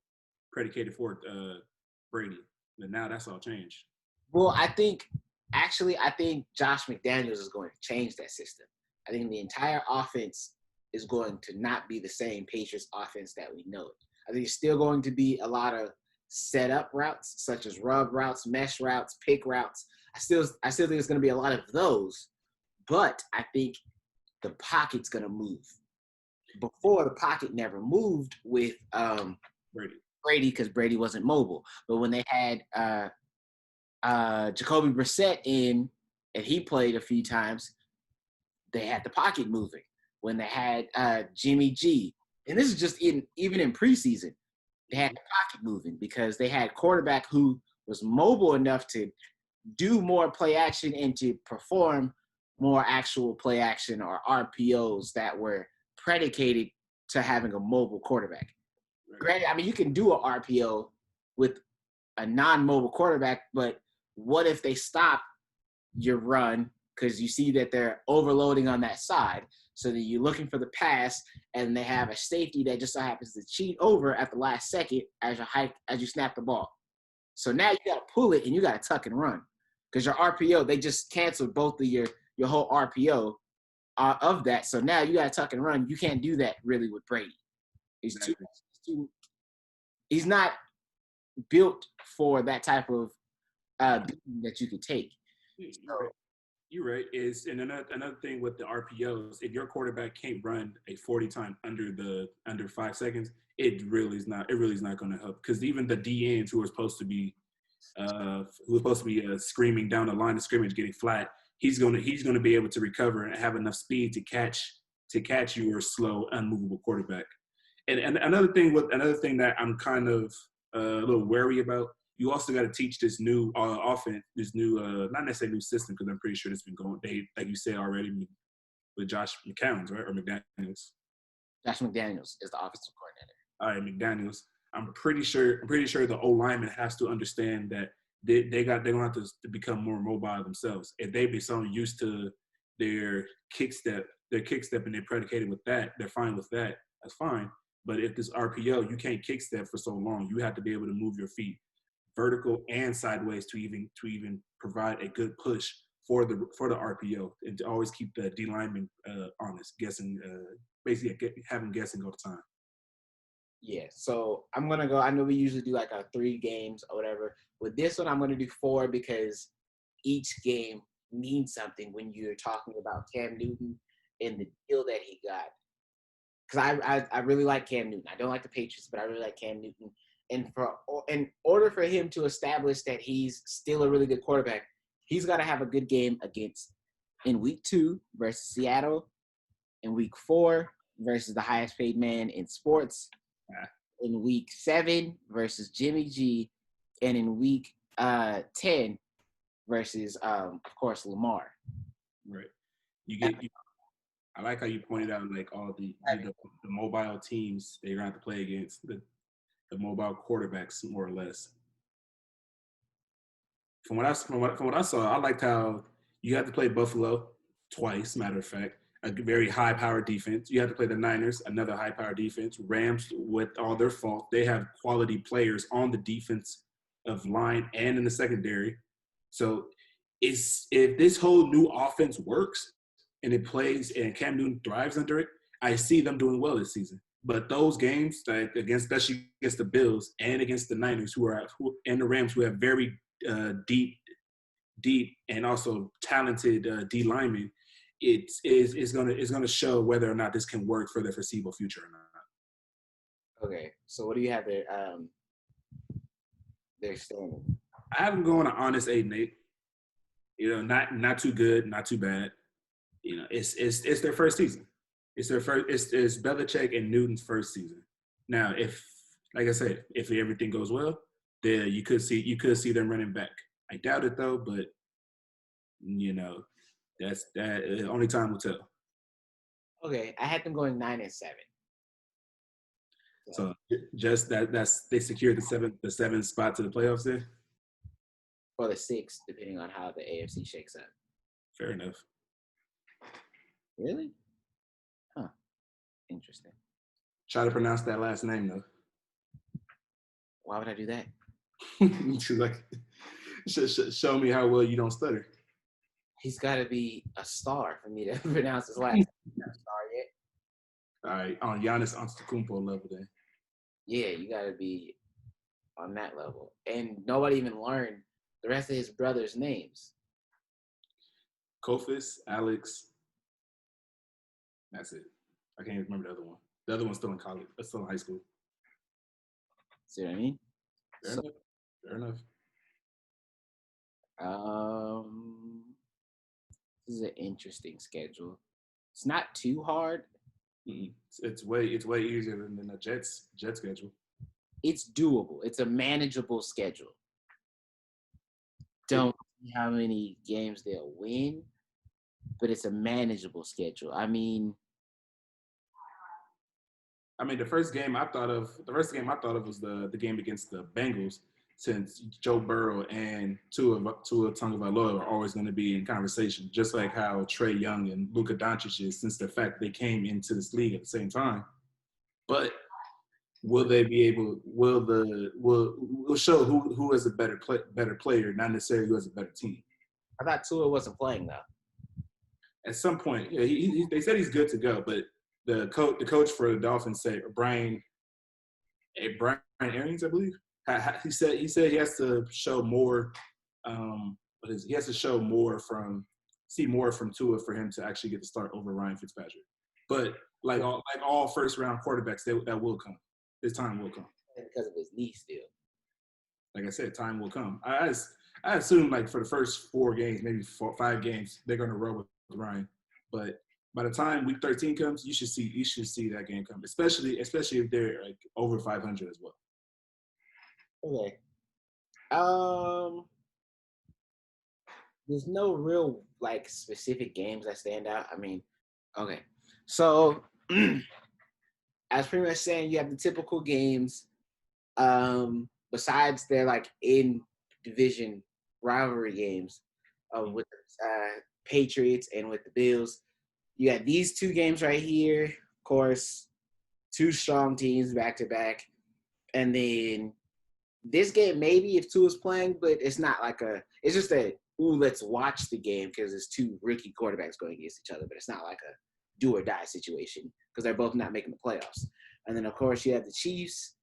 Speaker 1: Brady. But now that's all changed.
Speaker 2: Well, I think Josh McDaniels is going to change that system. I think the entire offense is going to not be the same Patriots offense that we know it. I think it's still going to be a lot of set-up routes, such as rub routes, mesh routes, pick routes. I still think it's going to be a lot of those, but I think the pocket's going to move. Before, the pocket never moved with Brady because Brady wasn't mobile. But when they had Jacoby Brissett in, and he played a few times, they had the pocket moving. When they had Jimmy G, and this is just even in preseason, they had the pocket moving because they had quarterback who was mobile enough to do more play action and to perform more actual play action or RPOs that were predicated to having a mobile quarterback. Granted, I mean, you can do an RPO with a non-mobile quarterback, but what if they stop your run because you see that they're overloading on that side, so that you're looking for the pass, and they have a safety that just so happens to cheat over at the last second as you snap the ball. So now you got to pull it and you got to tuck and run because your RPO, they just canceled both of your whole RPO of that. So now you got to tuck and run. You can't do that really with Brady. He's not built for that type of beating that you could take.
Speaker 1: You're right. And another thing with the RPOs, if your quarterback can't run a 40 time under 5 seconds, it really is not going to help. Because even the DNs who are supposed to be screaming down the line of scrimmage, getting flat, he's going to be able to recover and have enough speed to catch your slow, unmovable quarterback. and another thing that I'm kind of a little wary about. You also got to teach this new offense, this new not necessarily new system, because I'm pretty sure it's been going. They, like you said already, with Josh McCown's, right, or McDaniels.
Speaker 2: Josh McDaniels is the offensive coordinator.
Speaker 1: All right, McDaniels. I'm pretty sure the O lineman has to understand that they're gonna have to become more mobile themselves. If they be so used to their kick step and they're predicated with that, they're fine with that. That's fine. But if this RPO, you can't kick step for so long. You have to be able to move your feet vertical and sideways to even provide a good push for the RPO, and to always keep the D lineman honest, guessing, basically having guessing all the time.
Speaker 2: Yeah, so I'm gonna go. I know we usually do like 3 games or whatever. With this one, I'm gonna do 4 because each game means something when you're talking about Cam Newton and the deal that he got. Because I really like Cam Newton. I don't like the Patriots, but I really like Cam Newton. And in order for him to establish that he's still a really good quarterback, he's got to have a good game in week 2 versus Seattle, in week 4 versus the highest paid man in sports, in week 7 versus Jimmy G, and in week 10 versus, of course, Lamar.
Speaker 1: Right. I like how you pointed out like all the mobile teams they're gonna have to play against, the mobile quarterbacks, more or less. From what I saw, I liked how you had to play Buffalo twice. Matter of fact, a very high-powered defense. You have to play the Niners, another high-powered defense. Rams, with all their fault, they have quality players on the defensive line and in the secondary. So, if this whole new offense works and it plays and Cam Newton thrives under it, I see them doing well this season. But those games, like especially against the Bills and against the Niners, and the Rams, who have very deep and also talented D linemen, it's gonna show whether or not this can work for the foreseeable future or not.
Speaker 2: Okay, so what do you have there? They're standing.
Speaker 1: I have them going an honest 8-8. You know, not too good, not too bad. You know, it's their first season. It's Belichick and Newton's first season. Now, if, like I said, if everything goes well, then you could see them running back. I doubt it though, but you know, that's only time will tell.
Speaker 2: Okay, I had them going 9-7.
Speaker 1: So just that's they secured the seventh spot to the playoffs there.
Speaker 2: Or the 6th, depending on how the AFC shakes up.
Speaker 1: Fair enough.
Speaker 2: Really? Huh. Interesting.
Speaker 1: Try to pronounce that last name though.
Speaker 2: Why would I do that?
Speaker 1: Like, show me how well you don't stutter.
Speaker 2: He's got to be a star for me to pronounce his last name. He's not a star yet.
Speaker 1: All right, on Giannis Antetokounmpo level then.
Speaker 2: Yeah, you got to be on that level. And nobody even learned the rest of his brothers' names.
Speaker 1: Kofis, Alex. That's it. I can't even remember the other one. The other one's still in college. That's still in high school.
Speaker 2: See what I mean?
Speaker 1: Fair enough.
Speaker 2: This is an interesting schedule. It's not too hard.
Speaker 1: Mm-hmm. It's way easier than the Jets schedule.
Speaker 2: It's doable. It's a manageable schedule. Don't see how many games they'll win, but it's a manageable schedule. I mean,
Speaker 1: the first game I thought of was the game against the Bengals, since Joe Burrow and Tua Tagovailoa are always going to be in conversation, just like how Trae Young and Luka Doncic is, since the fact they came into this league at the same time. But will they be able? We'll show who is a better player, not necessarily who has a better team.
Speaker 2: I thought Tua wasn't playing though.
Speaker 1: At some point, yeah, they said he's good to go, but the coach for the Dolphins said Brian Arians, I believe. He said he has to show more. He has to show more from Tua for him to actually get the start over Ryan Fitzpatrick. But like all first round quarterbacks, that will come. His time will come.
Speaker 2: Because of his knee still.
Speaker 1: Like I said, time will come. I assume like for the first 4 games, maybe 5 games, they're going to roll with Ryan. But By the time week 13 comes, you should see that game come, especially if they're like over 500 as well.
Speaker 2: Okay. There's no real like specific games that stand out. I mean, okay. So I was pretty much saying you have the typical games. Besides their like in division rivalry games with the Patriots and with the Bills. You got these two games right here. Of course, two strong teams back to back. And then this game, maybe if Tua's playing, but it's not like it's just let's watch the game because it's two rookie quarterbacks going against each other, but it's not like a do or die situation because they're both not making the playoffs. And then, of course, you have the Chiefs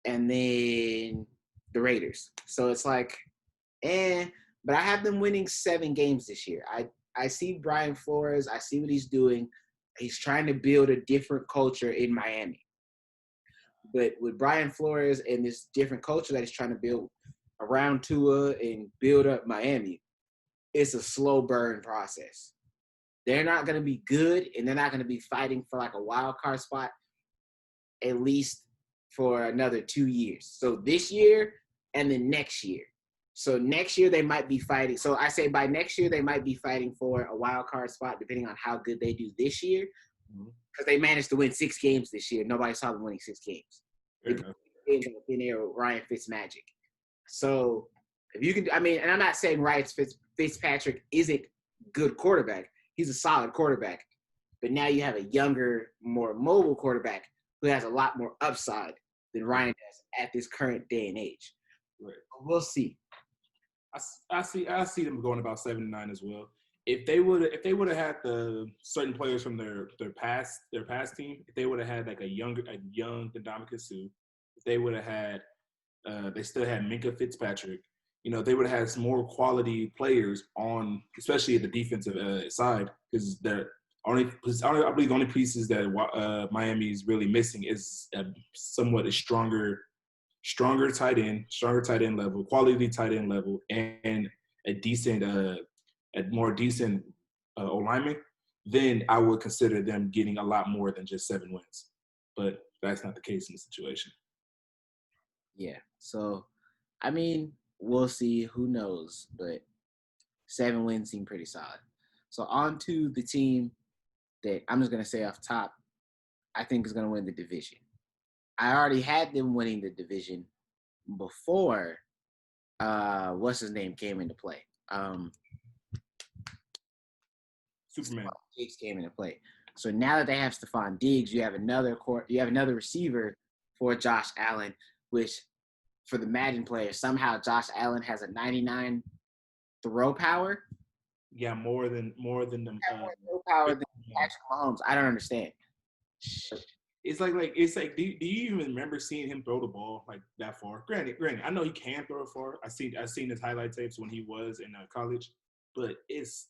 Speaker 2: and then the Raiders. So it's like, but I have them winning 7 games this year. I see Brian Flores. I see what he's doing. He's trying to build a different culture in Miami. But with Brian Flores and this different culture that he's trying to build around Tua and build up Miami, it's a slow burn process. They're not going to be good, and they're not going to be fighting for like a wild card spot at least for another 2 years. So this year and then next year. So next year they might be fighting. So I say by next year they might be fighting for a wild card spot depending on how good they do this year. Because they managed to win 6 games this year. Nobody saw them winning 6 games. They put games in there with Ryan Fitzmagic. So if you can, I mean, and I'm not saying Ryan Fitzpatrick isn't good quarterback. He's a solid quarterback. But now you have a younger, more mobile quarterback who has a lot more upside than Ryan does at this current day and age.
Speaker 1: Right.
Speaker 2: We'll see.
Speaker 1: I see them going about 7-9 as well. If they would have had the certain players from their past team, if they would have had like a young Ndamukong Suh, if they would have had they still had Minkah Fitzpatrick, they would have had some more quality players on, especially at the defensive side, because I believe the only pieces that Miami is really missing is somewhat a stronger tight end level, quality tight end level, and a more decent O-lineman. Then I would consider them getting a lot more than just 7 wins. But that's not the case in the situation.
Speaker 2: Yeah. So, I mean, we'll see. Who knows? But 7 wins seem pretty solid. So on to the team that I'm just going to say off top, I think is going to win the division. I already had them winning the division before what's his name came into play.
Speaker 1: Superman.
Speaker 2: Diggs came into play. So now that they have Stephon Diggs, you have another receiver for Josh Allen, which for the Madden player, somehow Josh Allen has a 99 throw power.
Speaker 1: Yeah, more than them.
Speaker 2: More throw power than Patrick Mahomes. I don't understand.
Speaker 1: It's like do you even remember seeing him throw the ball like that far? Granted, I know he can throw it far. I've seen his highlight tapes when he was in college, but it's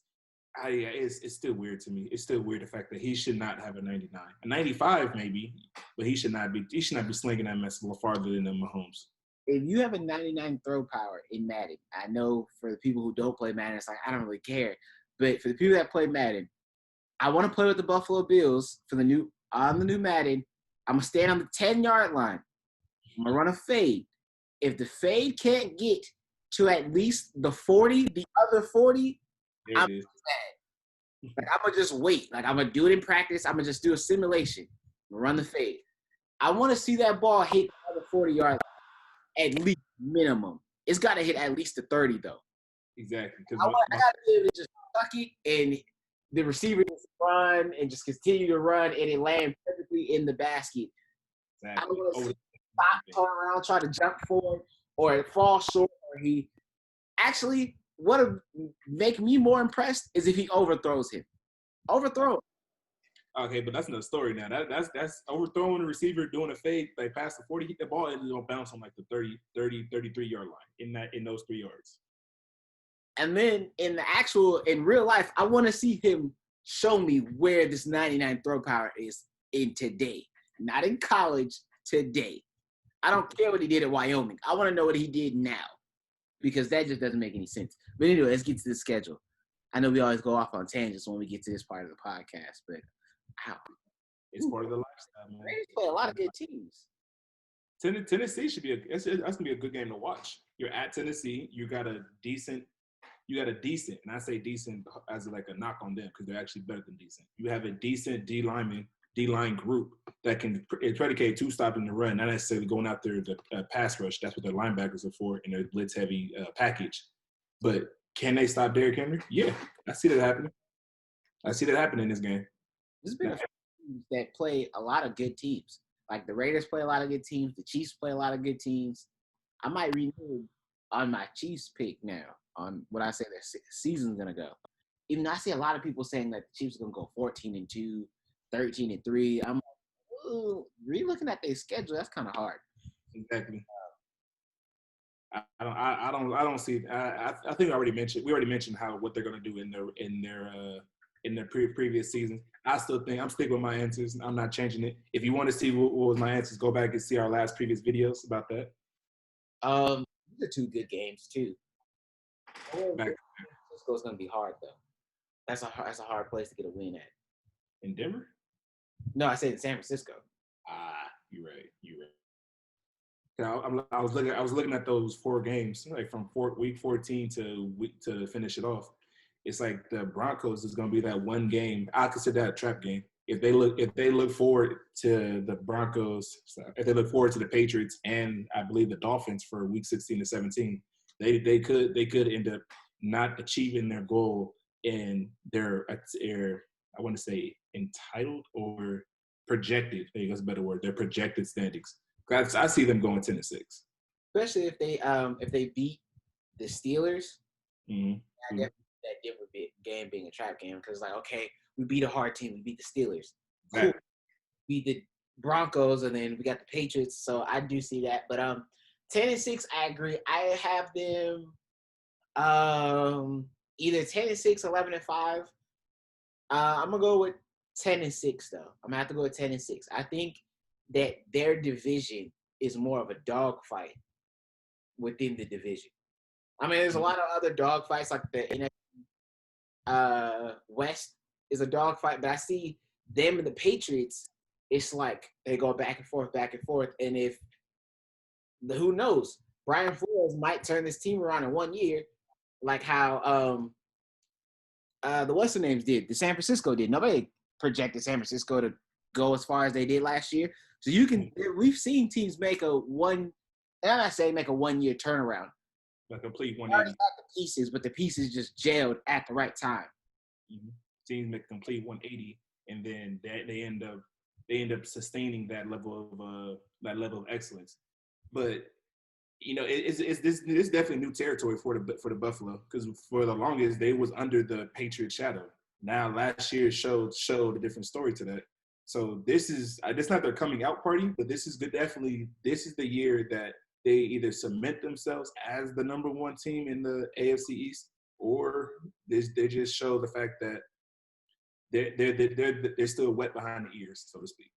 Speaker 1: still weird to me. It's still weird the fact that he should not have a 99, a 95 maybe, but he should not be slinging that mess a little farther than Mahomes.
Speaker 2: If you have a 99 throw power in Madden, I know for the people who don't play Madden, it's like I don't really care. But for the people that play Madden, I want to play with the Buffalo Bills on the new Madden. I'm gonna stand on the 10-yard line. I'm gonna run a fade. If the fade can't get to at least the 40, the other 40, I'm mad. Like I'm gonna just wait. Like I'm gonna do it in practice. I'm gonna just do a simulation. Run the fade. I want to see that ball hit the other 40-yard line at least minimum. It's got to hit at least the 30 though.
Speaker 1: Exactly.
Speaker 2: I got to be able to just tuck it and the receiver just run and just continue to run and it land perfectly in the basket. Exactly. I'm going to stop, turn around, try to jump forward, or it falls short, or he actually. What would make me more impressed is if he overthrows him. Overthrow him.
Speaker 1: Okay, but that's another story now. That's overthrowing the receiver, doing a fade, like past the 40, hit the ball, and it's gonna bounce on like the 33-yard line in those 3 yards.
Speaker 2: And then in real life, I want to see him show me where this 99 throw power is in today. Not in college, today. I don't care what he did at Wyoming. I want to know what he did now. Because that just doesn't make any sense. But anyway, let's get to the schedule. I know we always go off on tangents when we get to this part of the podcast, but
Speaker 1: it's part of the lifestyle, man.
Speaker 2: Raiders play a lot of good teams.
Speaker 1: Tennessee should be that's gonna be a good game to watch. You're at Tennessee. You got a decent, and I say decent as like a knock on them because they're actually better than decent. You have a decent D line group that can predicate two stopping the run, not necessarily going out there to pass rush. That's what their linebackers are for in their blitz heavy package. But can they stop Derrick Henry? Yeah, I see that happening. I see that happening in this game.
Speaker 2: There's been a few teams that play a lot of good teams. Like the Raiders play a lot of good teams. The Chiefs play a lot of good teams. I might renew on my Chiefs pick now on what I say their season's going to go. Even though I see a lot of people saying that the Chiefs are going to go 14-2, 13-3. I'm like, ooh, re-looking at their schedule, that's kind of hard.
Speaker 1: Exactly. I don't see. I think we already mentioned what they're going to do in their previous seasons. I'm sticking with my answers. I'm not changing it. If you want to see what was my answers, go back and see our last previous videos about that.
Speaker 2: These are two good games too. Francisco's going to be hard though. That's a hard place to get a win at.
Speaker 1: In Denver?
Speaker 2: No, I said in San Francisco.
Speaker 1: You're right. I was looking at those 4 games, like from week 14 to finish it off. It's like the Broncos is going to be that one game. I consider that a trap game. If they look forward to the Broncos, if they look forward to the Patriots and I believe the Dolphins for week 16 to 17, they could end up not achieving their goal in their I want to say entitled or projected. I think that's a better word. Their projected standings. I see them going 10-6,
Speaker 2: especially if they beat the Steelers.
Speaker 1: Mm-hmm.
Speaker 2: That Denver game being a trap game because like okay, we beat a hard team, we beat the Steelers, cool.
Speaker 1: Right.
Speaker 2: We beat the Broncos, and then we got the Patriots. So I do see that, but 10-6, I agree. I have them either 10-6, 11-5. I'm gonna go with 10-6 though. I'm gonna have to go with 10-6. I think that their division is more of a dogfight within the division. I mean, there's a lot of other dogfights like the NFC West is a dogfight, but I see them and the Patriots. It's like they go back and forth, and if who knows, Brian Flores might turn this team around in 1 year, like how the Western names did. The San Francisco did. Nobody projected San Francisco to go as far as they did last year. So we've seen teams make a 1 year turnaround.
Speaker 1: A complete 180.
Speaker 2: Already got the pieces, but the pieces just gelled at the right time.
Speaker 1: Mm-hmm. Teams make a complete 180, and then they end up sustaining that level of excellence. But it's definitely new territory for the Buffalo because for the longest they was under the Patriots shadow. Now last year showed a different story to that. So this is not their coming out party, but this is this is the year that they either cement themselves as the number 1 team in the AFC East, or they just show the fact that they're still wet behind the ears, so to speak.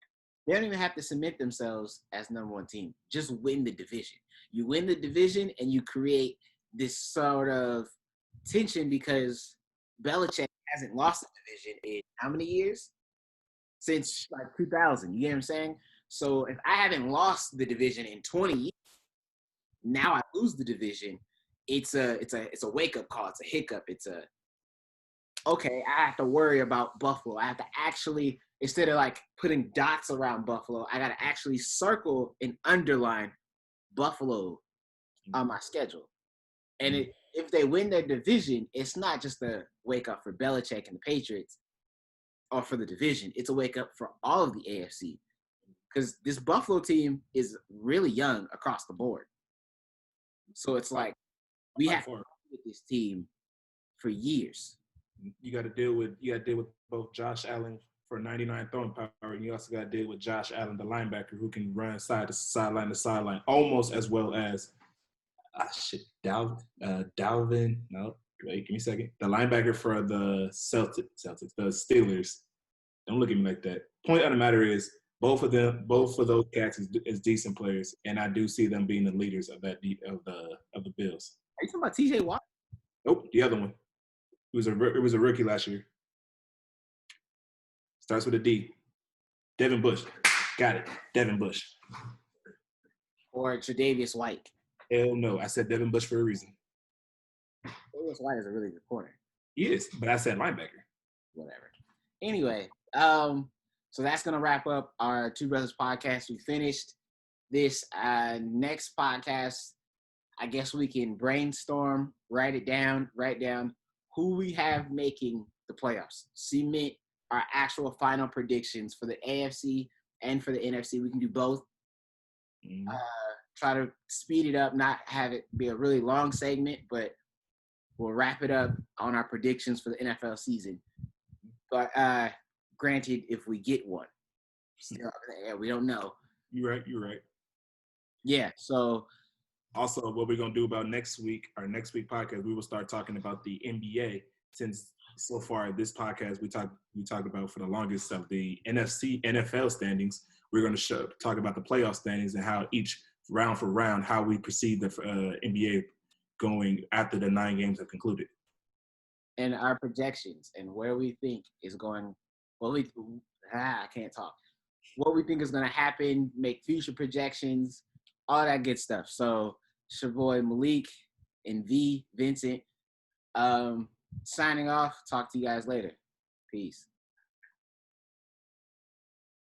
Speaker 2: They don't even have to cement themselves as number 1 team. Just win the division. You win the division and you create this sort of tension because Belichick hasn't lost the division in how many years? Since like 2000. You get what I'm saying? So if I haven't lost the division in 20 years, now I lose the division. It's a wake-up call. It's a hiccup. Okay, I have to worry about Buffalo. I have to actually, instead of like putting dots around Buffalo, I got to actually circle and underline Buffalo on my schedule. And if they win their division, it's not just a wake-up for Belichick and the Patriots or for the division. It's a wake-up for all of the AFC because this Buffalo team is really young across the board. So it's like we have to deal with this team for years.
Speaker 1: You got to deal with both Josh Allen for 99 throwing power, and you also got to deal with Josh Allen, the linebacker, who can run sideline to sideline almost as well as Dalvin. No, wait, give me a second. The linebacker for the the Steelers. Don't look at me like that. Point of the matter is, both of those cats is decent players, and I do see them being the leaders of the Bills.
Speaker 2: Are you talking about TJ Watt?
Speaker 1: Nope, the other one. It was a rookie last year. Starts with a D. Devin Bush. Got it. Devin Bush.
Speaker 2: Or Tre'Davious White.
Speaker 1: Hell no. I said Devin Bush for a reason.
Speaker 2: Tre'Davious White is a really good corner.
Speaker 1: He is, but I said linebacker.
Speaker 2: Whatever. Anyway, so that's gonna wrap up our Two Brothers podcast. We finished this next podcast. I guess we can brainstorm, write down who we have making the playoffs. Cement our actual final predictions for the AFC and for the NFC. We can do both. Try to speed it up, not have it be a really long segment, but we'll wrap it up on our predictions for the NFL season. But granted, if we get one, still up in the air, we don't know.
Speaker 1: You're right.
Speaker 2: Yeah. So
Speaker 1: also, what we're gonna do about next week, our next week podcast, we will start talking about the NBA. Since so far this podcast we talked about for the longest of the NFC NFL standings. We're gonna talk about the playoff standings and how each round for round how we perceive the NBA going after the 9 games have concluded.
Speaker 2: And our projections and where we think is going. I can't talk. What we think is going to happen, make future projections, all that good stuff. So, it's your boy Malik and Vincent, signing off. Talk to you guys later. Peace.